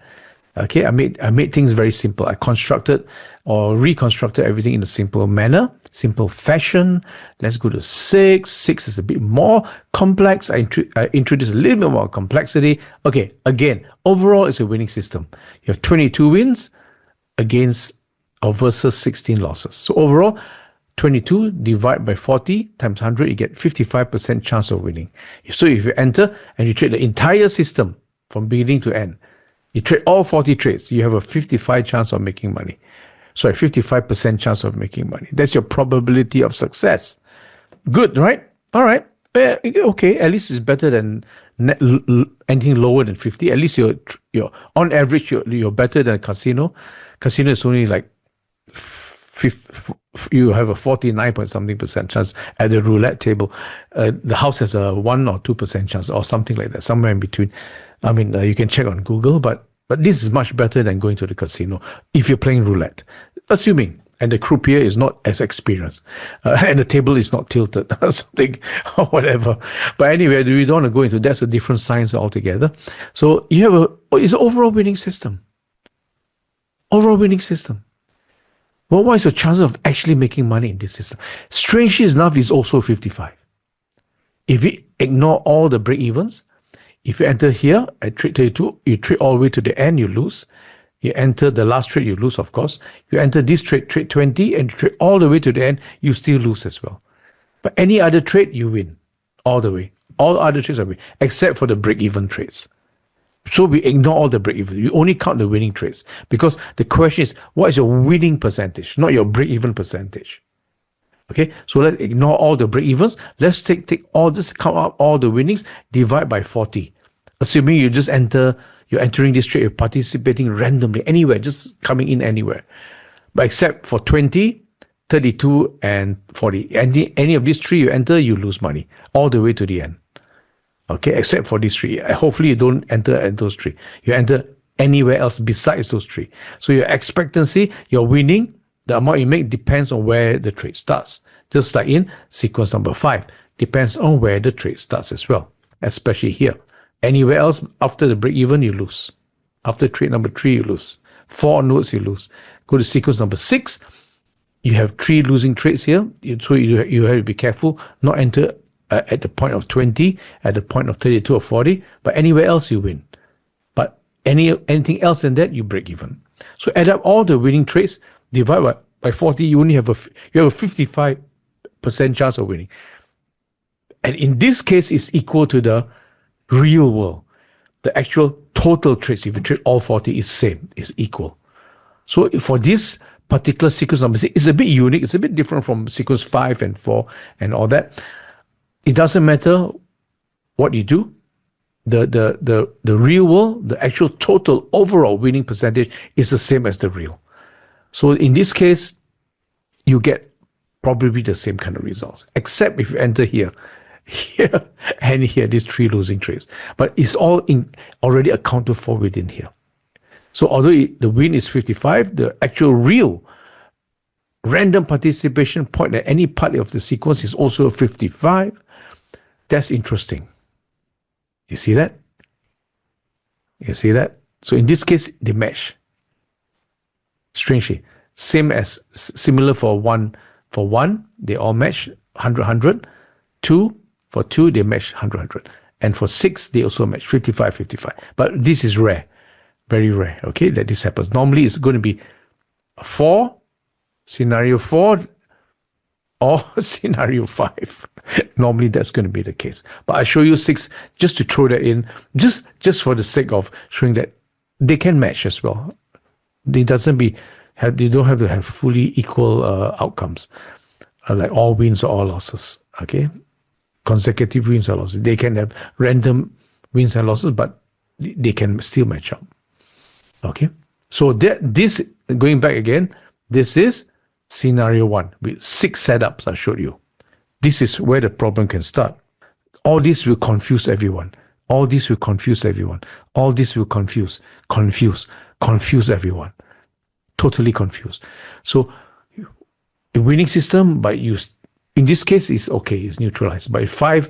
Okay, I made things very simple. I constructed or reconstructed everything in a simple manner, simple fashion. Let's go to 6. 6 is a bit more complex. I introduce a little bit more complexity. Okay, again, overall it's a winning system. You have 22 wins against or versus 16 losses. So overall, 22 divided by 40 times 100, you get 55% chance of winning. So if you enter and you trade the entire system from beginning to end, you trade all 40 trades, you have a 55% chance of making money. 55% chance of making money. That's your probability of success. Good, right? All right. Okay, at least it's better than anything lower than 50. At least you're on average, you're better than a casino. Casino is only like you have a 49 point something percent chance at the roulette table. The house has a 1 or 2% chance or something like that, somewhere in between. I mean, you can check on Google, but this is much better than going to the casino if you're playing roulette, assuming, and the croupier is not as experienced, and the table is not tilted or something or whatever. But anyway, we don't want to go into that's a different science altogether. So you have it's an overall winning system. Overall winning system. Well, what is your chance of actually making money in this system? Strangely enough, it's also 55. If you ignore all the break-evens, if you enter here at trade 32, you trade all the way to the end, you lose. You enter the last trade, you lose, of course. You enter this trade 20, and trade all the way to the end, you still lose as well. But any other trade, you win all the way. All other trades are win, except for the break-even trades. So we ignore all the break-even. We only count the winning trades because the question is, what is your winning percentage, not your break-even percentage? Okay, so let's ignore all the break-evens. Let's take all this, count up all the winnings, divide by 40. Assuming you're entering this trade, you're participating randomly, anywhere, just coming in anywhere. But except for 20, 32, and 40. Any of these three you enter, you lose money all the way to the end. Okay, except for these three. Hopefully you don't enter at those three. You enter anywhere else besides those three. So your expectancy, your winning, the amount you make depends on where the trade starts. Just like in sequence number 5, depends on where the trade starts as well, especially here. Anywhere else after the break even, you lose. After trade number 3, you lose. 4 onwards, you lose. Go to sequence number 6, you have 3 losing trades here. So you have to be careful, not enter at the point of 20, at the point of 32 or 40, but anywhere else you win. But anything else than that, you break even. So add up all the winning trades, divide by 40, you only have a 55% chance of winning. And in this case, it's equal to the real world. The actual total trades, if you trade all 40, is same, is equal. So for this particular sequence number 6, it's a bit unique, it's a bit different from sequence 5 and 4 and all that. It doesn't matter what you do. The real world, the actual total overall winning percentage is the same as the real. So in this case, you get probably the same kind of results, except if you enter here, and here, these 3 losing trades. But it's all already accounted for within here. So although the win is 55, the actual real random participation point at any part of the sequence is also 55. That's interesting. You see that? You see that? So in this case, they match. Strangely, similar for one. For 1, they all match 100. 2, for 2, they match 100. And for 6, they also match 55. But this is rare, very rare. Okay, that this happens. Normally, it's going to be 4, scenario 4, or scenario 5. Normally that's going to be the case. But I show you 6 just to throw that in, just for the sake of showing that they can match as well. They don't have to have fully equal outcomes, like all wins or all losses. Okay, consecutive wins or losses. They can have random wins and losses, but they can still match up. Okay, so this going back again, this is scenario 1 with 6 setups I showed you. This is where the problem can start. All this will confuse everyone. All this will confuse everyone. All this will confuse everyone. Totally confused. So a winning system, but in this case, is okay, it's neutralized. But 5,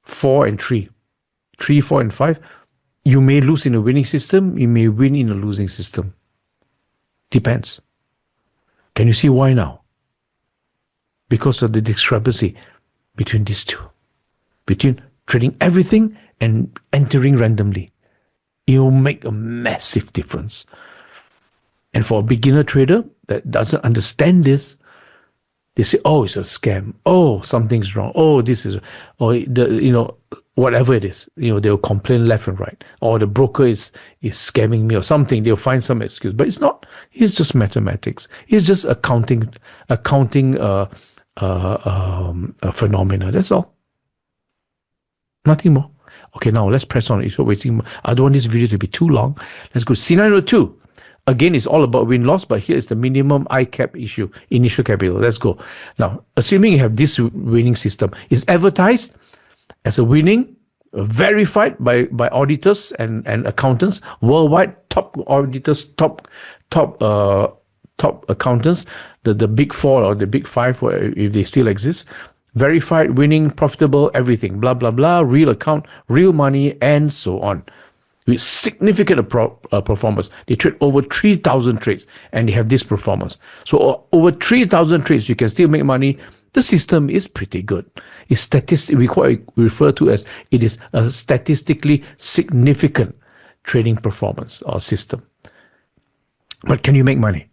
4, and 3, 3, 4, and 5, you may lose in a winning system, you may win in a losing system. Depends. Can you see why now? Because of the discrepancy between these two, between trading everything and entering randomly. It will make a massive difference. And for a beginner trader that doesn't understand this, they say, oh, it's a scam. Oh, something's wrong. Oh, this is, or whatever it is, they'll complain left and right. Or the broker is scamming me or something. They'll find some excuse, but it's not. It's just mathematics. It's just accounting phenomena. That's all. Nothing more. Okay, now let's press on. It's waiting. I don't want this video to be too long. Let's go. Scenario 2. Again, it's all about win-loss, but here is the minimum ICAP issue, initial capital. Let's go. Now, assuming you have this winning system, it's advertised as a winning, verified by auditors and accountants worldwide, top auditors, top accountants, the big four or the big five, if they still exist, verified, winning, profitable, everything, blah, blah, blah, real account, real money, and so on. With significant performance. They trade over 3,000 trades and they have this performance. So over 3,000 trades, you can still make money. The system is pretty good. It's we refer to as it is a statistically significant trading performance or system. But can you make money?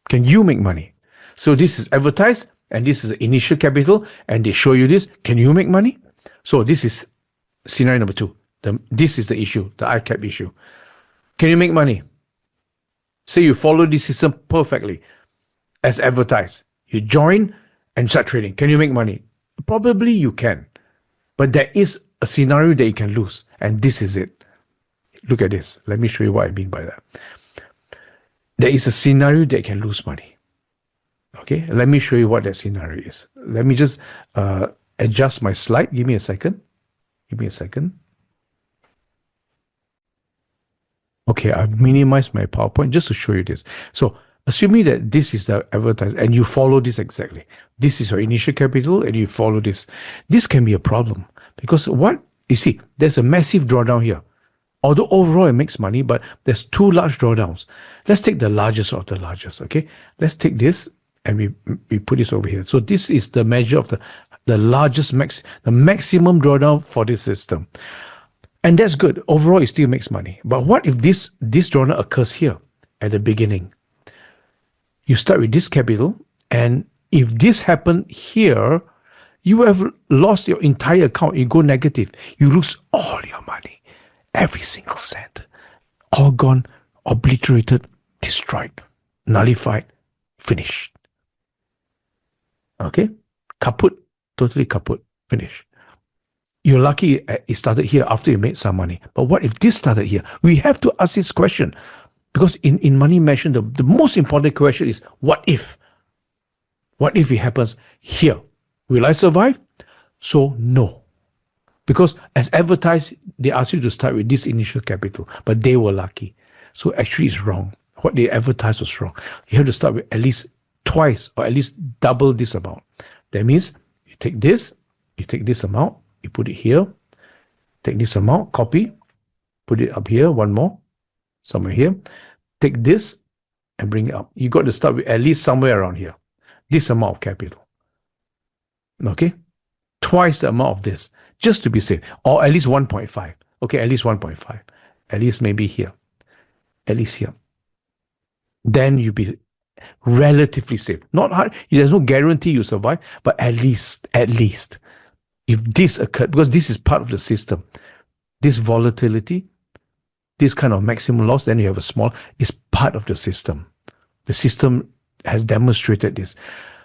Can you make money? So this is advertised and this is the initial capital and they show you this. Can you make money? So this is scenario number 2. This is the issue, the ICAP issue. Can you make money? Say you follow this system perfectly as advertised. You join and start trading. Can you make money? Probably you can. But there is a scenario that you can lose. And this is it. Look at this. Let me show you what I mean by that. There is a scenario that you can lose money. Okay, let me show you what that scenario is. Let me just adjust my slide. Give me a second. Okay, I've minimized my PowerPoint just to show you this. So assuming that this is the advertised and you follow this exactly. This is your initial capital and you follow this. This can be a problem because you see, there's a massive drawdown here. Although overall it makes money, but there's 2 large drawdowns. Let's take the largest of the largest, okay? Let's take this and we put this over here. So this is the measure of the largest, the maximum drawdown for this system. And that's good. Overall, it still makes money. But what if this drawdown occurs here at the beginning? You start with this capital, and if this happened here, you have lost your entire account. You go negative. You lose all your money, every single cent. All gone, obliterated, destroyed, nullified, finished. Okay? Kaput, totally kaput, finished. You're lucky it started here after you made some money. But what if this started here? We have to ask this question. Because in money management, the most important question is, what if? What if it happens here? Will I survive? So, no. Because as advertised, they asked you to start with this initial capital. But they were lucky. So actually it's wrong. What they advertised was wrong. You have to start with at least twice or at least double this amount. That means you take this amount, you put it here, take this amount, copy, put it up here, one more, somewhere here. Take this and bring it up. You got to start with at least somewhere around here. This amount of capital. Okay? Twice the amount of this, just to be safe. Or at least 1.5. Okay, at least 1.5. At least maybe here. At least here. Then you'll be relatively safe. Not hard. There's no guarantee you survive, but at least. If this occurred, because this is part of the system, this volatility, this kind of maximum loss, then you have a small, is part of the system. The system has demonstrated this.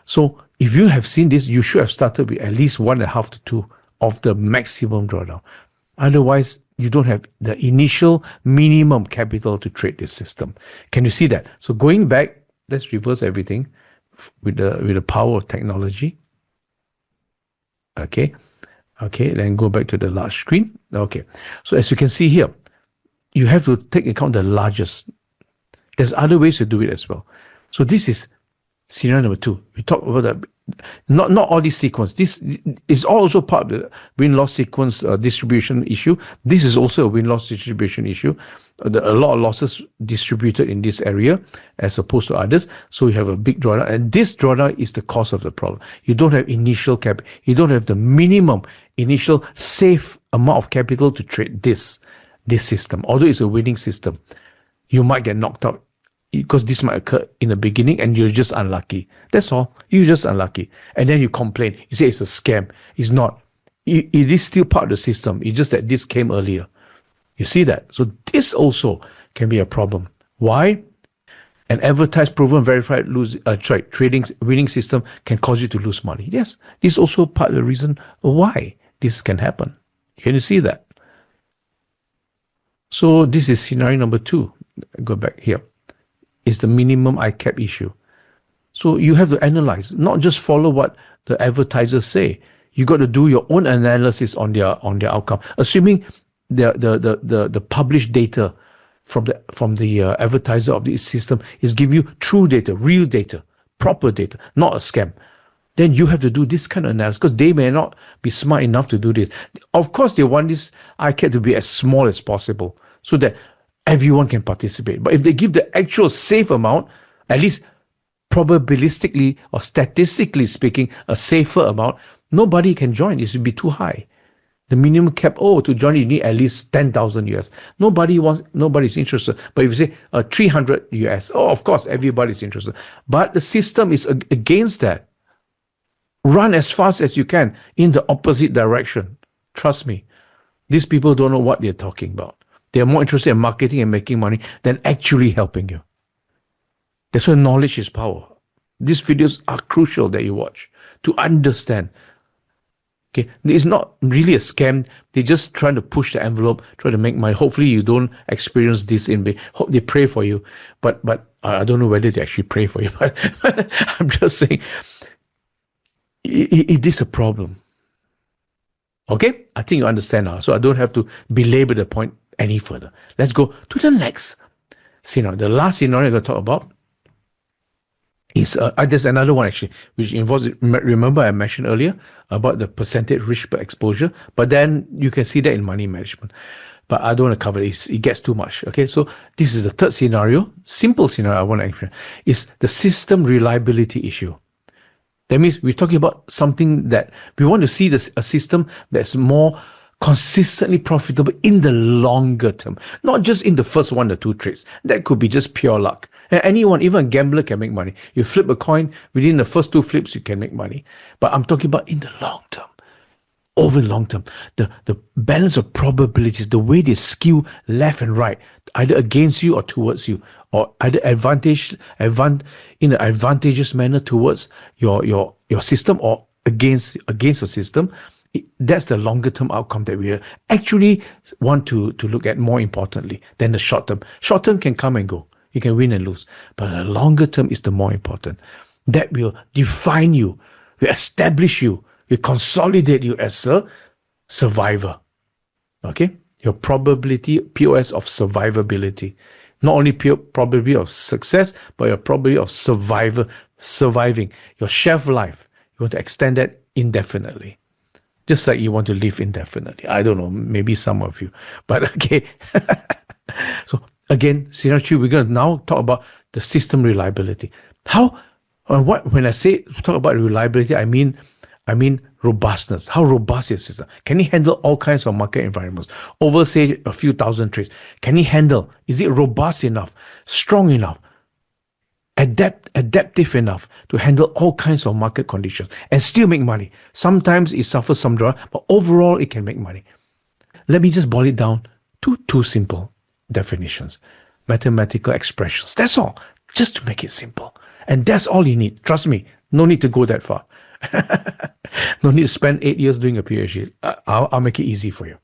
So if you have seen this, you should have started with at least 1.5 to 2 of the maximum drawdown. Otherwise, you don't have the initial minimum capital to trade this system. Can you see that? So going back, let's reverse everything with the power of technology. Okay, then go back to the large screen. Okay, so as you can see here, you have to take account the largest. There's other ways to do it as well. So this is scenario number 2. We talked about the Not all these sequence. This is also part of the win-loss sequence distribution issue. This is also a win-loss distribution issue. A lot of losses distributed in this area as opposed to others. So you have a big drawdown, and this drawdown is the cause of the problem. You don't have initial cap. You don't have the minimum initial safe amount of capital to trade this system. Although it's a winning system, you might get knocked out because this might occur in the beginning and you're just unlucky. That's all. You're just unlucky. And then you complain. You say it's a scam. It's not. It is still part of the system. It's just that this came earlier. You see that? So this also can be a problem. Why? An advertised, proven, verified trading winning system can cause you to lose money. Yes. This is also part of the reason why this can happen. Can you see that? So this is scenario number 2. Go back here. Is the minimum ICAP issue. So you have to analyze, not just follow what the advertisers say. You got to do your own analysis on their outcome. Assuming the published data from the advertiser of this system is giving you true data, real data, proper data, not a scam. Then you have to do this kind of analysis because they may not be smart enough to do this. Of course, they want this ICAP to be as small as possible so that everyone can participate. But if they give the actual safe amount, at least probabilistically or statistically speaking, a safer amount, nobody can join. It should be too high. The minimum cap, to join you need at least 10,000 US. Nobody's interested. But if you say 300 US, of course, everybody's interested. But the system is against that. Run as fast as you can in the opposite direction. Trust me. These people don't know what they're talking about. They're more interested in marketing and making money than actually helping you. That's why knowledge is power. These videos are crucial that you watch to understand. Okay, it's not really a scam. They're just trying to push the envelope, try to make money. Hopefully you don't experience this hope they pray for you. But I don't know whether they actually pray for you. But I'm just saying, it is a problem. Okay, I think you understand now. So I don't have to belabor the point any further. Let's go to the next scenario. The last scenario I'm going to talk about is there's another one actually, which involves, remember I mentioned earlier about the percentage risk per exposure, but then you can see that in money management. But I don't want to cover it. It gets too much. Okay, so this is the third scenario, simple scenario I want to explain, is the system reliability issue. That means we're talking about something that we want to see a system that's more consistently profitable in the longer term, not just in the first 1 or 2 trades. That could be just pure luck. And anyone, even a gambler, can make money. You flip a coin, within the first 2 flips, you can make money. But I'm talking about in the long term. Over the long term, the balance of probabilities, the way they skew left and right, either against you or towards you, or either in an advantageous manner towards your system or against the system. That's the longer term outcome that we actually want to look at more importantly than the short term. Short term can come and go. You can win and lose. But the longer term is the more important. That will define you, will establish you, will consolidate you as a survivor. Okay? Your probability, POS of survivability. Not only pure probability of success, but your probability of surviving. Your shelf life. You want to extend that indefinitely. Just like you want to live indefinitely. I don't know, maybe some of you. But okay. So again, scenario 3, we're going to now talk about the system reliability. When I say talk about reliability, I mean robustness. How robust is the system? Can it handle all kinds of market environments? Over, say, a few thousand trades. Can it handle? Is it robust enough? Strong enough? Adaptive enough to handle all kinds of market conditions and still make money? Sometimes it suffers some draw, but overall it can make money. Let me just boil it down to 2 simple definitions. Mathematical expressions. That's all. Just to make it simple. And that's all you need. Trust me. No need to go that far. No need to spend 8 years doing a PhD. I'll make it easy for you.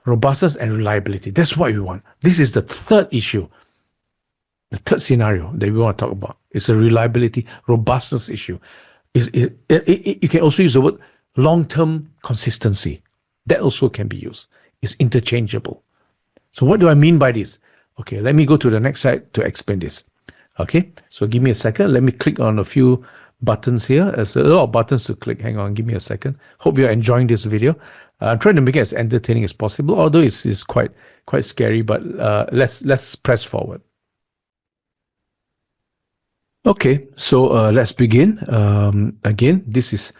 Robustness and reliability. That's what we want. This is the third issue. The third scenario that we want to talk about is a reliability, robustness issue. You can also use the word long-term consistency. That also can be used. It's interchangeable. So what do I mean by this? Okay, let me go to the next slide to explain this. Okay, so give me a second. Let me click on a few buttons here. There's a lot of buttons to click. Hang on, give me a second. Hope you're enjoying this video. I'm trying to make it as entertaining as possible, although it's quite scary, but let's press forward. Okay, so let's begin. Again, this is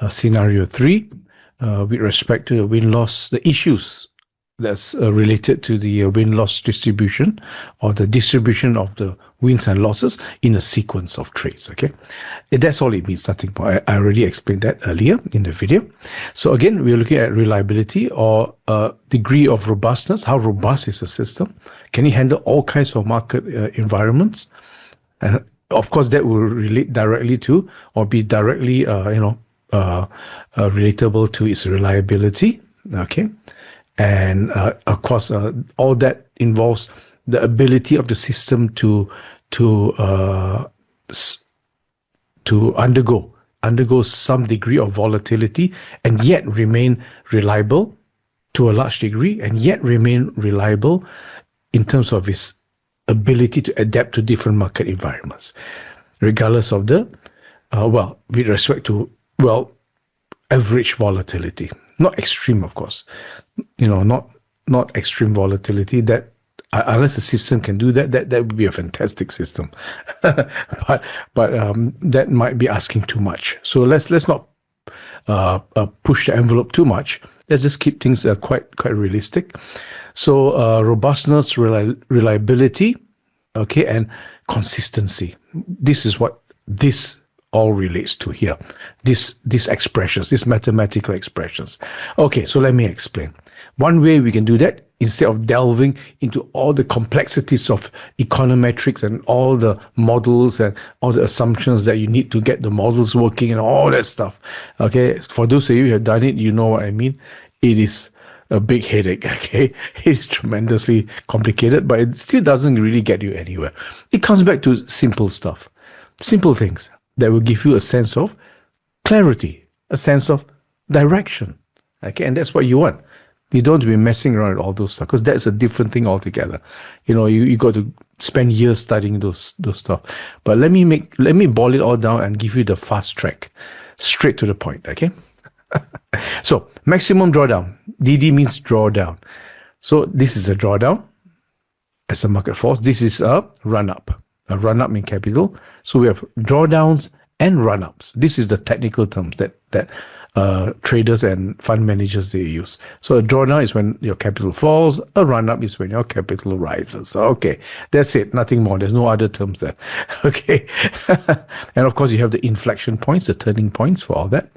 scenario 3 with respect to the win-loss, the issues that's related to the win-loss distribution, or the distribution of the wins and losses in a sequence of trades. Okay, that's all it means, nothing more. I already explained that earlier in the video. So again, we're looking at reliability, or degree of robustness. How robust is the system? Can it handle all kinds of market environments? And of course, that will relate directly to, or be directly relatable to its reliability. Okay. And of course, all that involves the ability of the system to undergo some degree of volatility and yet remain reliable to a large degree, and yet remain reliable in terms of its ability to adapt to different market environments, regardless of the with respect to average volatility. Not extreme, of course. Not extreme volatility. That unless the system can do that, that would be a fantastic system. but that might be asking too much. So let's not push the envelope too much. Let's just keep things quite realistic. So robustness, reliability, okay, and consistency. This is what this all relates to here. These expressions, these mathematical expressions. Okay, so let me explain. One way we can do that, instead of delving into all the complexities of econometrics and all the models and all the assumptions that you need to get the models working and all that stuff. Okay, for those of you who have done it, you know what I mean. It is a big headache, okay? It's tremendously complicated, but it still doesn't really get you anywhere. It comes back to simple stuff, simple things that will give you a sense of clarity, a sense of direction, okay? And that's what you want. You don't want to be messing around with all those stuff, because that's a different thing altogether. You got to spend years studying those stuff. But let me boil it all down and give you the fast track, straight to the point, okay? So maximum drawdown, DD means drawdown. So this is a drawdown as a market force. This is a run-up in capital. So we have drawdowns and run-ups. This is the technical terms that traders and fund managers, they use. So a drawdown is when your capital falls. A run-up is when your capital rises. Okay, that's it. Nothing more. There's no other terms there. Okay. And of course, you have the inflection points, the turning points for all that.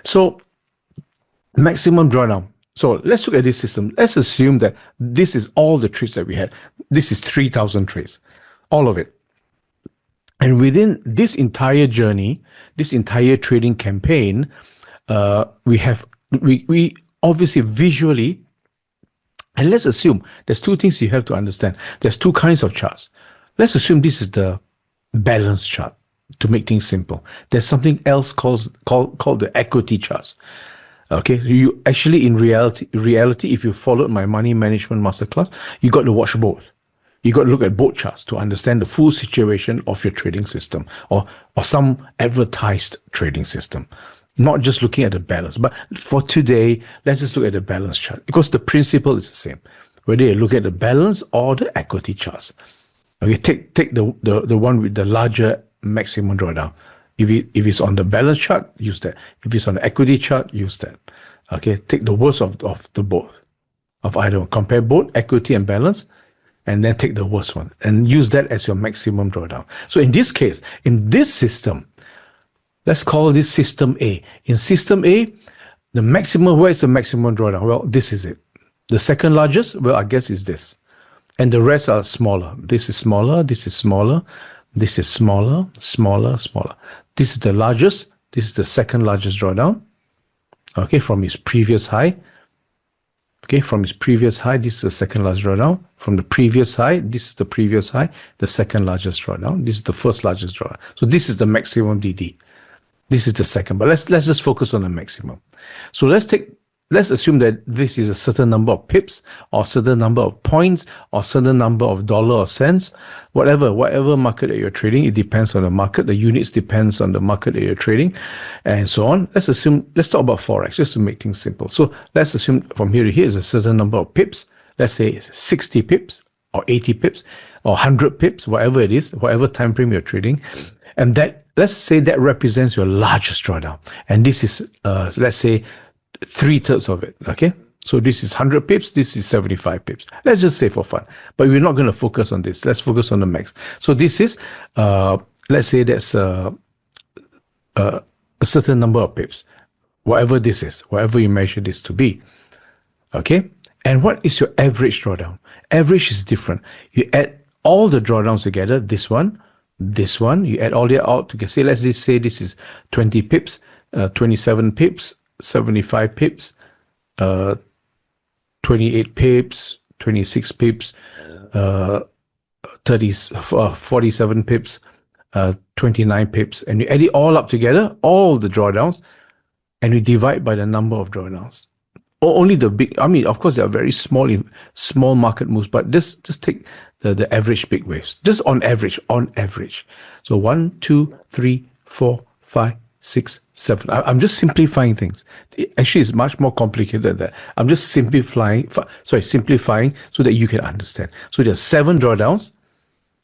So maximum drawdown. So let's look at this system. Let's assume that this is all the trades that we had. This is 3,000 trades, all of it. And within this entire journey, this entire trading campaign, we obviously visually, and let's assume there's two things you have to understand. There's two kinds of charts. Let's assume this is the balance chart, to make things simple. There's something else called the equity charts. Okay, you actually, in reality, if you followed my money management masterclass, you got to watch both. You got to look at both charts to understand the full situation of your trading system, or some advertised trading system. Not just looking at the balance, but for today, let's just look at the balance chart, because the principle is the same, whether you look at the balance or the equity charts. Okay, take the one with the larger maximum drawdown. If it's on the balance chart, use that. If it's on the equity chart, use that. Okay, take the worst of the both, of either one. Compare both equity and balance, and then take the worst one and use that as your maximum drawdown. So in this case, in this system, let's call this system A. In system A, the maximum, where is the maximum drawdown? Well, this is it. The second largest, well, I guess is this. And the rest are smaller. This is smaller, this is smaller, this is smaller, smaller, smaller. This is the largest. This is the second largest drawdown. Okay, from its previous high. Okay, from its previous high, this is the second largest drawdown. From the previous high, this is the previous high, the second largest drawdown. This is the first largest drawdown. So this is the maximum DD. This is the second, but let's just focus on the maximum. So let's take let's assume that this is a certain number of pips or certain number of points or certain number of dollar or cents, whatever market that you're trading. It depends on the market. The units depends on the market that you're trading, and so on. Let's talk about Forex just to make things simple. So let's assume from here to here is a certain number of pips. Let's say 60 pips or 80 pips or 100 pips, whatever it is, whatever time frame you're trading. And that, let's say that represents your largest drawdown. And this is, let's say, 3/3 of it, okay? So this is 100 pips, this is 75 pips. Let's just say for fun. But we're not going to focus on this. Let's focus on the max. So this is, let's say that's a certain number of pips, whatever this is, whatever you measure this to be, okay? And what is your average drawdown? Average is different. You add all the drawdowns together, this one, you add all the out together. Say, let's just say this is 20 pips, 27 pips, 75 pips, 28 pips, 26 pips, 47 pips, 29 pips, and you add it all up together, all the drawdowns, and you divide by the number of drawdowns. Or only the big, I mean, of course, there are very small market moves, but just take the average big waves, just on average. So 1, 2, 3, 4, 5, 6, 7. I'm just simplifying things. Actually, it's much more complicated than that. I'm just simplifying so that you can understand. So there are 7 drawdowns.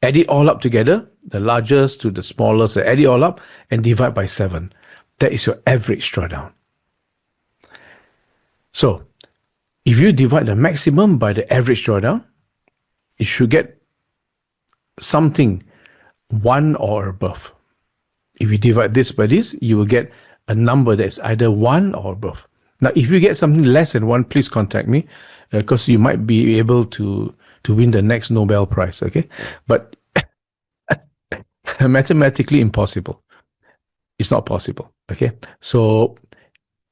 Add it all up together, the largest to the smallest, add it all up and divide by 7. That is your average drawdown. So if you divide the maximum by the average drawdown, you should get something 1 or above. If you divide this by this, you will get a number that's either 1 or above. Now, if you get something less than 1, please contact me, because you might be able to win the next Nobel Prize, okay? But mathematically impossible. It's not possible, okay? So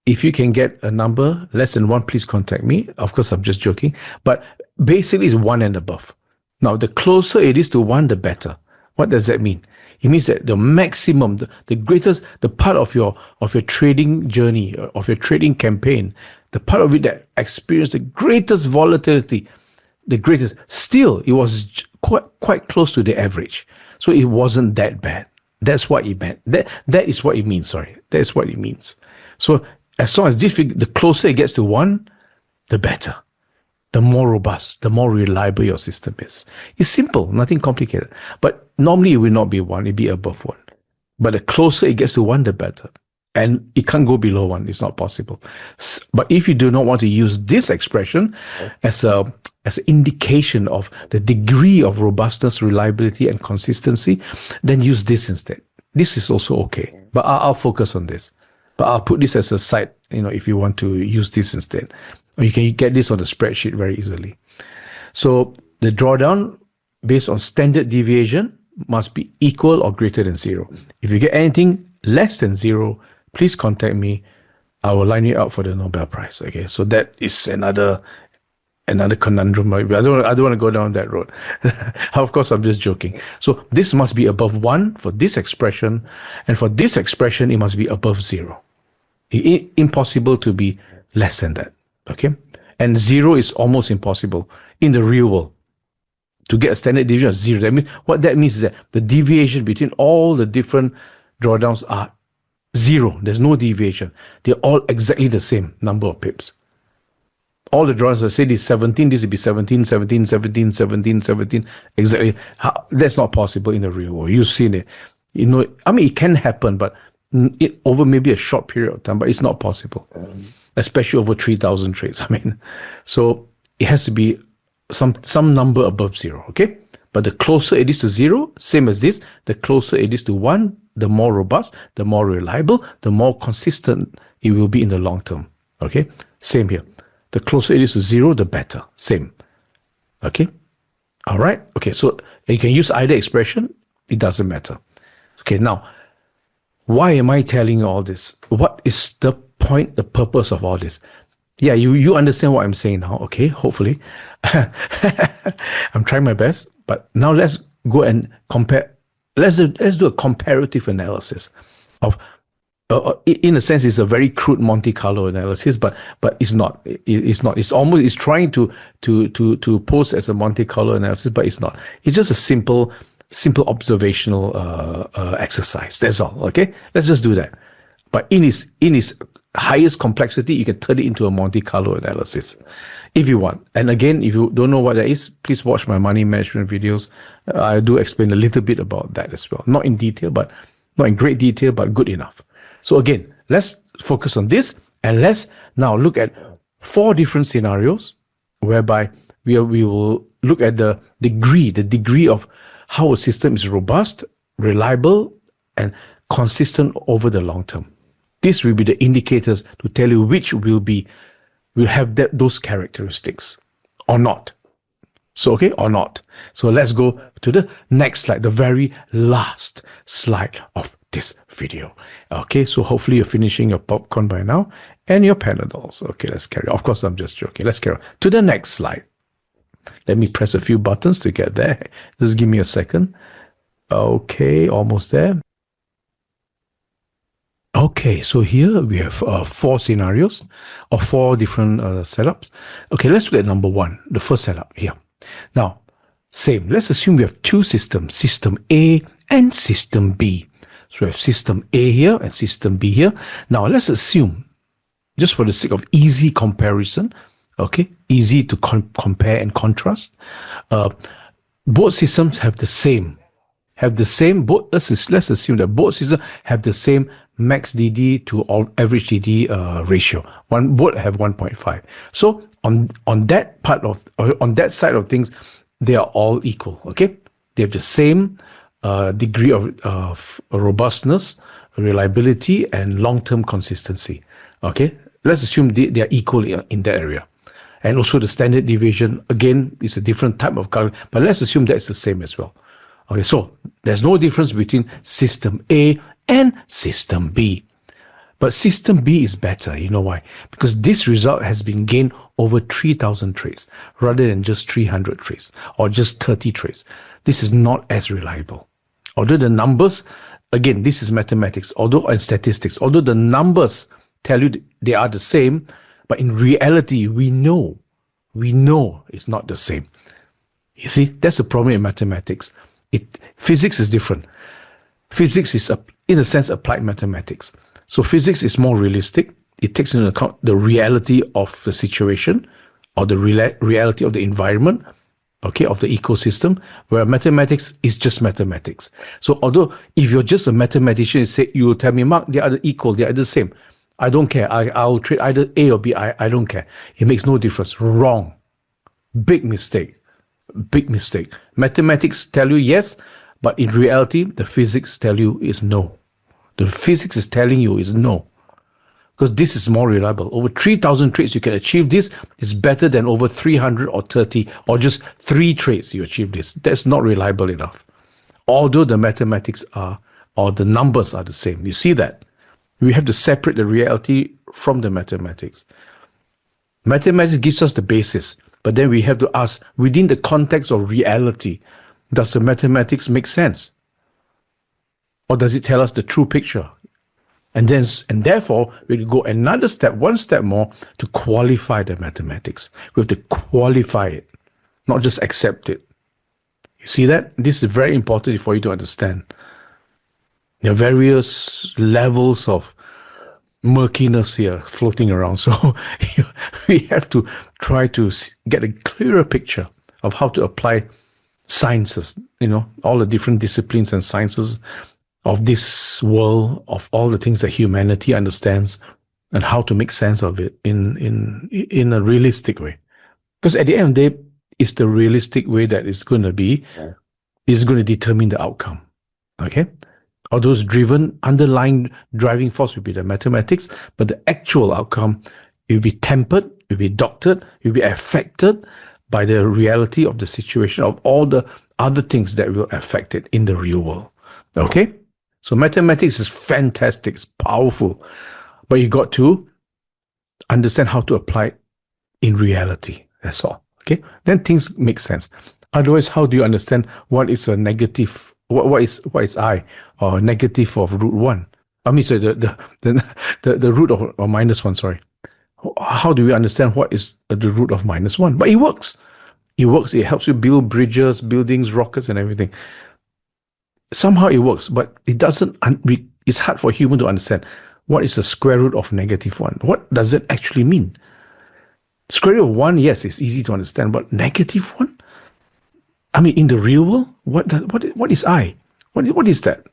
if you can get a number less than 1, please contact me. Of course, I'm just joking. But basically, it's 1 and above. Now, the closer it is to 1, the better. What does that mean? It means that the maximum, the greatest, the part of your trading journey, of your trading campaign, the part of it that experienced the greatest volatility, the greatest, still, it was quite close to the average. So it wasn't that bad. That's what it meant. That is what it means, sorry. That is what it means. So as long as the closer it gets to 1, the better. The more robust, the more reliable your system is. It's simple, nothing complicated. But normally it will not be 1, it'll be above 1. But the closer it gets to 1, the better. And it can't go below 1, it's not possible. But if you do not want to use this expression as an indication of the degree of robustness, reliability, and consistency, then use this instead. This is also okay. But I'll focus on this. But I'll put this as a side, if you want to use this instead. Or you can get this on the spreadsheet very easily. So the drawdown based on standard deviation must be equal or greater than 0. If you get anything less than 0, please contact me. I will line you up for the Nobel Prize. Okay, so that is another conundrum. I don't want to go down that road. Of course, I'm just joking. So this must be above 1 for this expression, and for this expression, it must be above 0. Impossible to be less than that. Okay, and 0 is almost impossible in the real world. To get a standard deviation of 0, what that means is that the deviation between all the different drawdowns are 0. There's no deviation. They're all exactly the same number of pips. All the drawdowns, let's say this 17, this would be 17, 17, 17, 17, 17, exactly. That's not possible in the real world. You've seen it. It can happen, but over maybe a short period of time, but it's not possible. Especially over 3,000 trades. So it has to be some number above 0, okay? But the closer it is to 0, same as this, the closer it is to 1, the more robust, the more reliable, the more consistent it will be in the long term, okay? Same here. The closer it is to 0, the better. Same, okay? All right? Okay, so you can use either expression. It doesn't matter. Okay, now, why am I telling you all this? What is the point, the purpose of all this? Yeah, you understand what I'm saying now, okay? Hopefully. I'm trying my best, but now let's go and compare. Let's do a comparative analysis of in a sense, it's a very crude Monte Carlo analysis, but it's not. It's not. It's trying to pose as a Monte Carlo analysis, but it's not. It's just a simple observational exercise. That's all. Okay, let's just do that. But in its highest complexity, you can turn it into a Monte Carlo analysis if you want. And again, if you don't know what that is, please watch my money management videos. I do explain a little bit about that as well. Not in detail, but not in great detail, but good enough. So again, let's focus on this, and let's now look at 4 different scenarios whereby we will look at the degree of how a system is robust, reliable, and consistent over the long term. This will be the indicators to tell you which will have those characteristics or not. So, okay, or not. So let's go to the next slide, the very last slide of this video. Okay, so hopefully you're finishing your popcorn by now and your Panadols. Okay, let's carry on. Of course, I'm just joking. Let's carry on to the next slide. Let me press a few buttons to get there. Just give me a second. Okay, almost there. Okay, so here we have 4 scenarios or 4 different setups. Okay, let's look at number 1, the first setup here. Now, same. Let's assume we have 2 systems, system A and system B. So we have system A here and system B here. Now, let's assume, just for the sake of easy comparison, okay, easy to compare and contrast, both systems have the same. Let's assume that both systems have the same max DD to average DD ratio. Both have 1.5. So on that side of things, they are all equal. Okay, they have the same degree of robustness, reliability, and long-term consistency. Okay, let's assume they are equal in that area. And also the standard deviation, again, is a different type of calculation, but let's assume that it's the same as well. Okay, so there's no difference between system A and system B. But system B is better. You know why? Because this result has been gained over 3,000 trades rather than just 300 trades or just 30 trades. This is not as reliable. Although the numbers, again, this is mathematics, and statistics, although the numbers tell you they are the same, but in reality, we know it's not the same. You see, that's the problem in mathematics. Physics is different. Physics is, in a sense, applied mathematics. So physics is more realistic. It takes into account the reality of the situation or the reality of the environment, okay, of the ecosystem, where mathematics is just mathematics. So although if you're just a mathematician, you will tell me, Mark, they are equal, they are the same. I don't care. I'll trade either A or B. I don't care. It makes no difference. Wrong. Big mistake. Big mistake. Mathematics tell you yes, but in reality, the physics tell you is no. The physics is telling you is no. Because this is more reliable. Over 3,000 trades you can achieve this. It's better than over 300 or 30 or just 3 trades you achieve this. That's not reliable enough. Although the mathematics or the numbers are the same. You see that? We have to separate the reality from the mathematics. Mathematics gives us the basis, but then we have to ask, within the context of reality, does the mathematics make sense? Or does it tell us the true picture? And therefore, we go another step, one step more, to qualify the mathematics. We have to qualify it, not just accept it. You see that? This is very important for you to understand. There are various levels of murkiness here floating around. So we have to try to get a clearer picture of how to apply sciences, all the different disciplines and sciences of this world, of all the things that humanity understands, and how to make sense of it in a realistic way. Because at the end of the day, it's the realistic way that is going to determine the outcome. Okay? Or those underlying driving force will be the mathematics, but the actual outcome will be tempered, will be doctored, will be affected by the reality of the situation, of all the other things that will affect it in the real world. Okay? So mathematics is fantastic, it's powerful, but you got to understand how to apply it in reality. That's all. Okay? Then things make sense. Otherwise, how do you understand what is a negative? What is I or negative of root 1? I mean, sorry, the root of or minus one. Sorry. How do we understand what is the root of minus one? But it works. It works. It helps you build bridges, buildings, rockets, and everything. Somehow it works, but it doesn't. It's hard for a human to understand what is the square root of negative one. What does it actually mean? Square root of one, yes, it's easy to understand, but negative one. I mean, in the real world, what is I? What is that?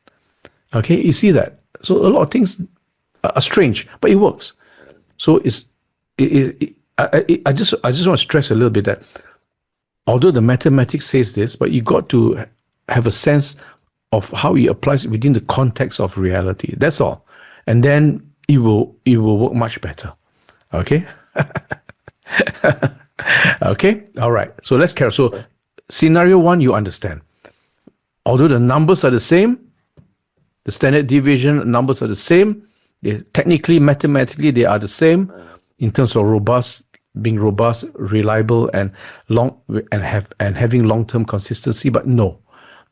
Okay, you see that. So a lot of things are strange, but it works. So I just want to stress a little bit that although the mathematics says this, but you got to have a sense of how it applies within the context of reality. That's all, and then it will work much better. Okay. Okay. All right. So let's carry. So scenario one, you understand. Although the numbers are the same, the standard deviation numbers are the same. They technically, mathematically, they are the same in terms of being robust, reliable, and having long-term consistency. But no,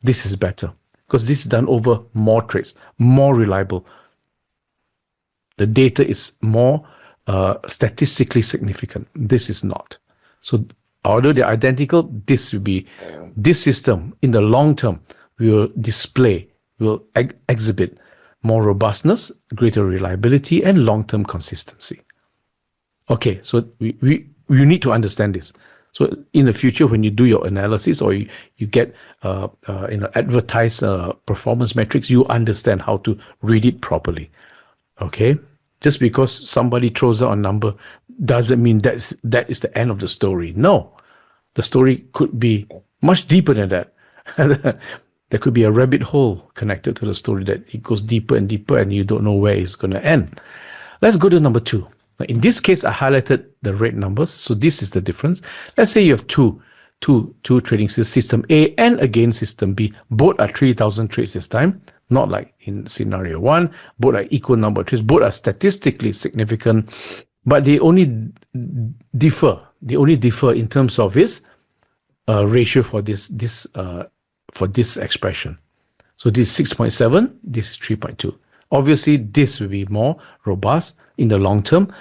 this is better because this is done over more trades, more reliable. The data is more statistically significant. This is not. So although they're identical, this system in the long term will exhibit more robustness, greater reliability, and long-term consistency. Okay, so we need to understand this. So in the future, when you do your analysis or you get advertised performance metrics, you understand how to read it properly. Okay, just because somebody throws out a number doesn't mean that is the end of the story. No, the story could be much deeper than that. There could be a rabbit hole connected to the story that it goes deeper and deeper and you don't know where it's going to end. Let's go to number two. Now, in this case, I highlighted the red numbers. So this is the difference. Let's say you have two trading systems, system A and again system B. Both are 3,000 trades this time, not like in scenario one. Both are equal number of trades. Both are statistically significant, but they only differ. They only differ in terms of its ratio for this expression. So this is 6.7, this is 3.2. Obviously, this will be more robust in the long term,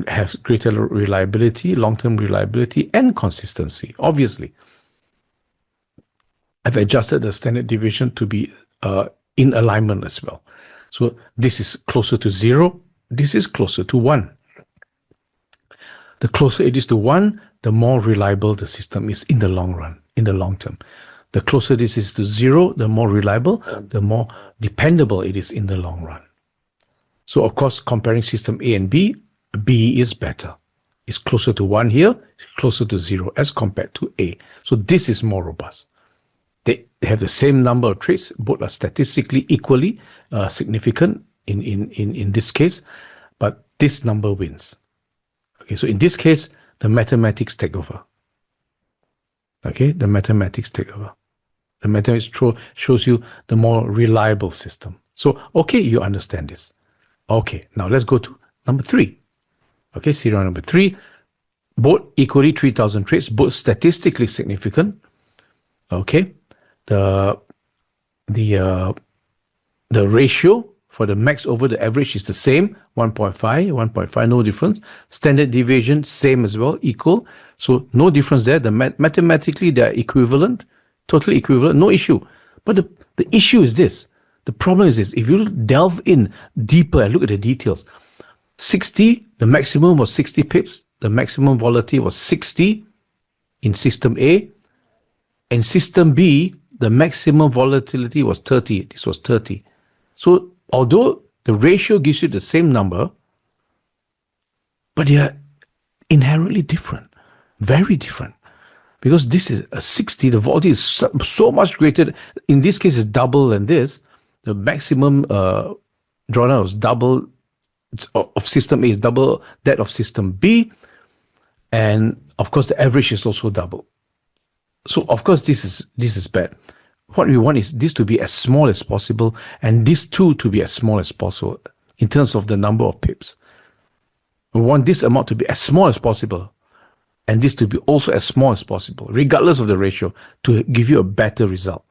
have greater reliability, long-term reliability, and consistency. Obviously, I've adjusted the standard deviation to be in alignment as well. So this is closer to 0, this is closer to 1. The closer it is to 1, the more reliable the system is in the long run, in the long term. The closer this is to 0, the more reliable, the more dependable it is in the long run. So, of course, comparing system A and B, B is better. It's closer to 1 here, it's closer to 0 as compared to A. So this is more robust. They have the same number of trades, both are statistically equally significant in this case, but this number wins. Okay, so in this case, the mathematics take over. Okay, the mathematics take over. The mathematics shows you the more reliable system. So, okay, you understand this. Okay, now let's go to number 3. Okay, serial number 3. Both equally 3,000 trades, both statistically significant. Okay, the ratio for the max over the average is the same, 1.5, no difference. Standard deviation, same as well, equal. So no difference there. Mathematically, they are equivalent, totally equivalent, no issue. But the issue is this. The problem is this. If you delve in deeper and look at the details, 60, the maximum was 60 pips. The maximum volatility was 60 in system A. In system B, the maximum volatility was 30. This was 30. So although the ratio gives you the same number, but they are inherently different, very different. Because this is a 60, the volatility is so much greater. In this case, it's double than this. The maximum drawn out is double of system A is double that of system B. And of course, the average is also double. So of course, this is bad. What we want is this to be as small as possible, and this too to be as small as possible in terms of the number of pips. We want this amount to be as small as possible, and this to be also as small as possible, regardless of the ratio, to give you a better result.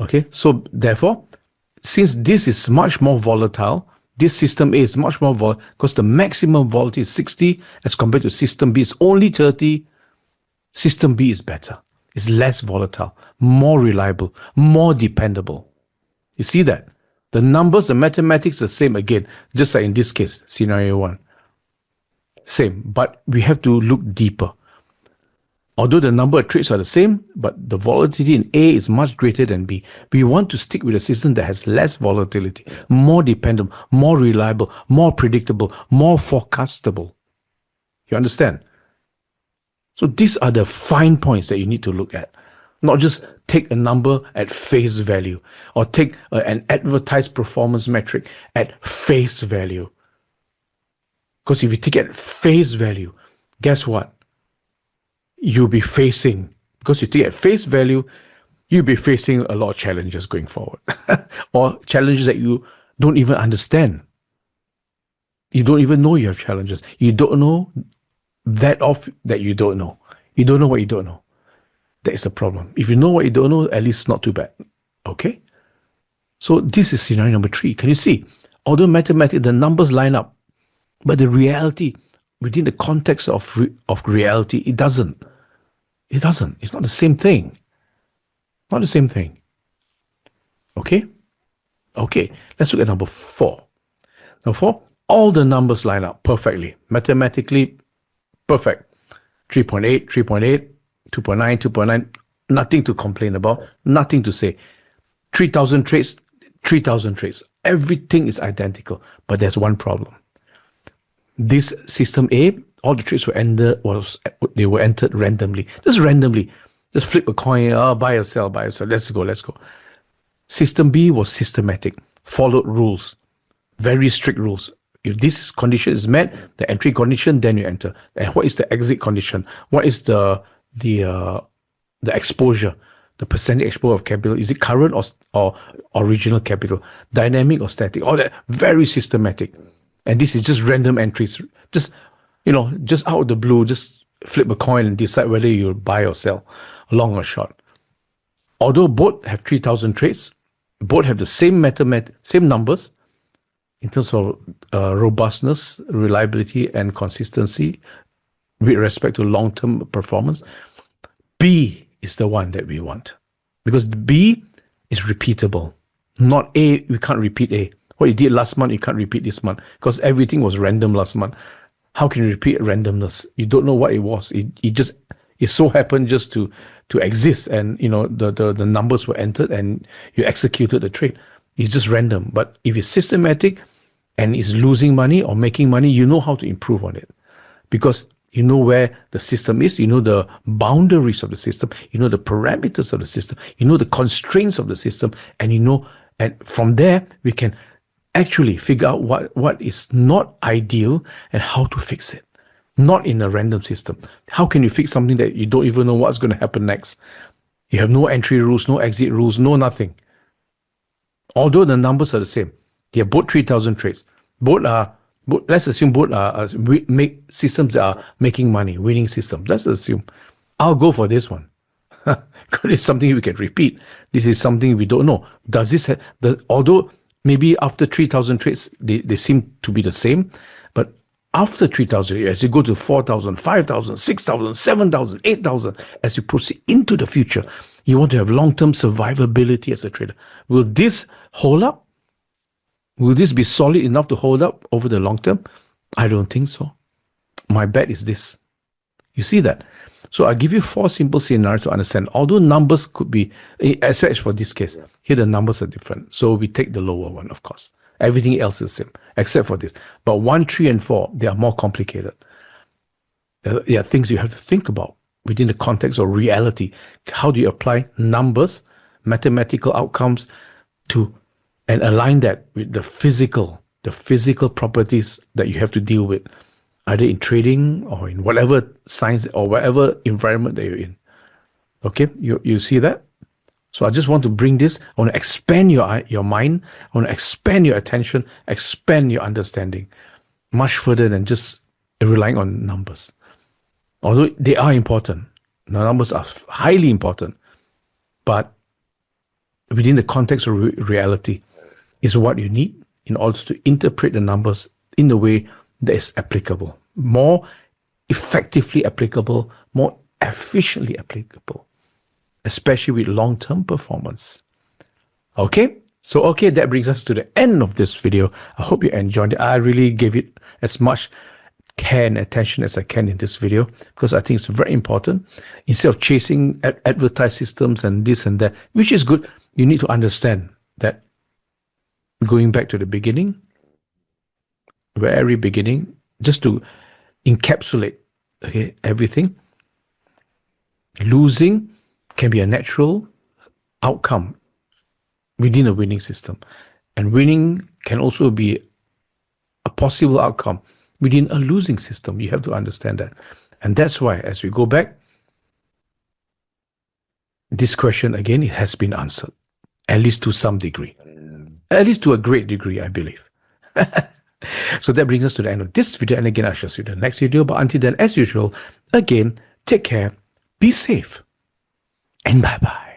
Okay, so therefore, since this is much more volatile, this system A is much more volatile because the maximum volatility is 60 as compared to system B is only 30. System B is better. It's less volatile, more reliable, more dependable. You see that? The numbers, the mathematics are the same again, just like in this case, scenario 1. Same, but we have to look deeper. Although the number of trades are the same, but the volatility in A is much greater than B. We want to stick with a system that has less volatility, more dependent, more reliable, more predictable, more forecastable. You understand? So these are the fine points that you need to look at. Not just take a number at face value or take an advertised performance metric at face value. Because if you take it at face value, guess what? You'll be facing, because you take it at face value, you'll be facing a lot of challenges going forward. Or challenges that you don't even understand. You don't even know you have challenges. You don't know that you don't know. You don't know what you don't know. That is the problem. If you know what you don't know, at least not too bad. Okay? So this is scenario number 3. Can you see? Although mathematically the numbers line up, but the reality within the context of reality, it doesn't. It doesn't. It's not the same thing. Not the same thing. Okay? Okay. Let's look at number 4. Number 4, all the numbers line up perfectly. Mathematically perfect. 3.8, 3.8, 2.9, 2.9. Nothing to complain about. Nothing to say. 3,000 trades, 3,000 trades. Everything is identical. But there's one problem. This system A, all the trades were entered randomly. Just randomly. Just flip a coin, buy or sell, buy or sell. Let's go, let's go. System B was systematic, followed rules, very strict rules. If this condition is met, the entry condition, then you enter. And what is the exit condition? What is the exposure, the percentage exposure of capital? Is it current or original capital? Dynamic or static? All that very systematic. And this is just random entries. Just out of the blue, just flip a coin and decide whether you buy or sell, long or short. Although both have 3,000 trades, both have the same same numbers in terms of robustness, reliability, and consistency with respect to long-term performance. B is the one that we want because B is repeatable. Not A, we can't repeat A. What you did last month, you can't repeat this month because everything was random last month. How can you repeat randomness? You don't know what it was. It so happened just to exist, and the numbers were entered and you executed the trade. It's just random. But if it's systematic and it's losing money or making money, you know how to improve on it because you know where the system is, you know the boundaries of the system, you know the parameters of the system, you know the constraints of the system, and from there we can actually figure out what is not ideal and how to fix it. Not in a random system. How can you fix something that you don't even know what's going to happen next? You have no entry rules, no exit rules, no nothing. Although the numbers are the same. They are both 3,000 trades. Let's assume both are systems that are making money, winning systems. Let's assume. I'll go for this one. Because it's something we can repeat. This is something we don't know. Does this although maybe after 3,000 trades, they seem to be the same, but after 3,000, as you go to 4,000, 5,000, 6,000, 7,000, 8,000, as you proceed into the future, you want to have long-term survivability as a trader. Will this hold up? Will this be solid enough to hold up over the long term? I don't think so. My bet is this. You see that? So I give you 4 simple scenarios to understand. Although numbers could be, especially for this case, here the numbers are different. So we take the lower one, of course. Everything else is the same, except for this. But 1, 3, and 4, they are more complicated. They are things you have to think about within the context of reality. How do you apply numbers, mathematical outcomes and align that with the physical properties that you have to deal with, either in trading or in whatever science or whatever environment that you're in. Okay, you see that? So I just want to bring this. I want to expand your mind. I want to expand your attention, expand your understanding much further than just relying on numbers. Although they are important. The numbers are highly important. But within the context of reality, is what you need in order to interpret the numbers in the way that is applicable, more effectively applicable, more efficiently applicable, especially with long-term performance. Okay, that brings us to the end of this video. I hope you enjoyed it. I really gave it as much care and attention as I can in this video because I think it's very important. Instead of chasing advertised systems and this and that, which is good, you need to understand that going back to the beginning, very beginning, just to encapsulate everything, losing can be a natural outcome within a winning system. And winning can also be a possible outcome within a losing system. You have to understand that. And that's why, as we go back, this question, again, it has been answered, at least to some degree. At least to a great degree, I believe. So that brings us to the end of this video. And again, I shall see you in the next video. But until then, as usual, again, take care, be safe, and bye-bye.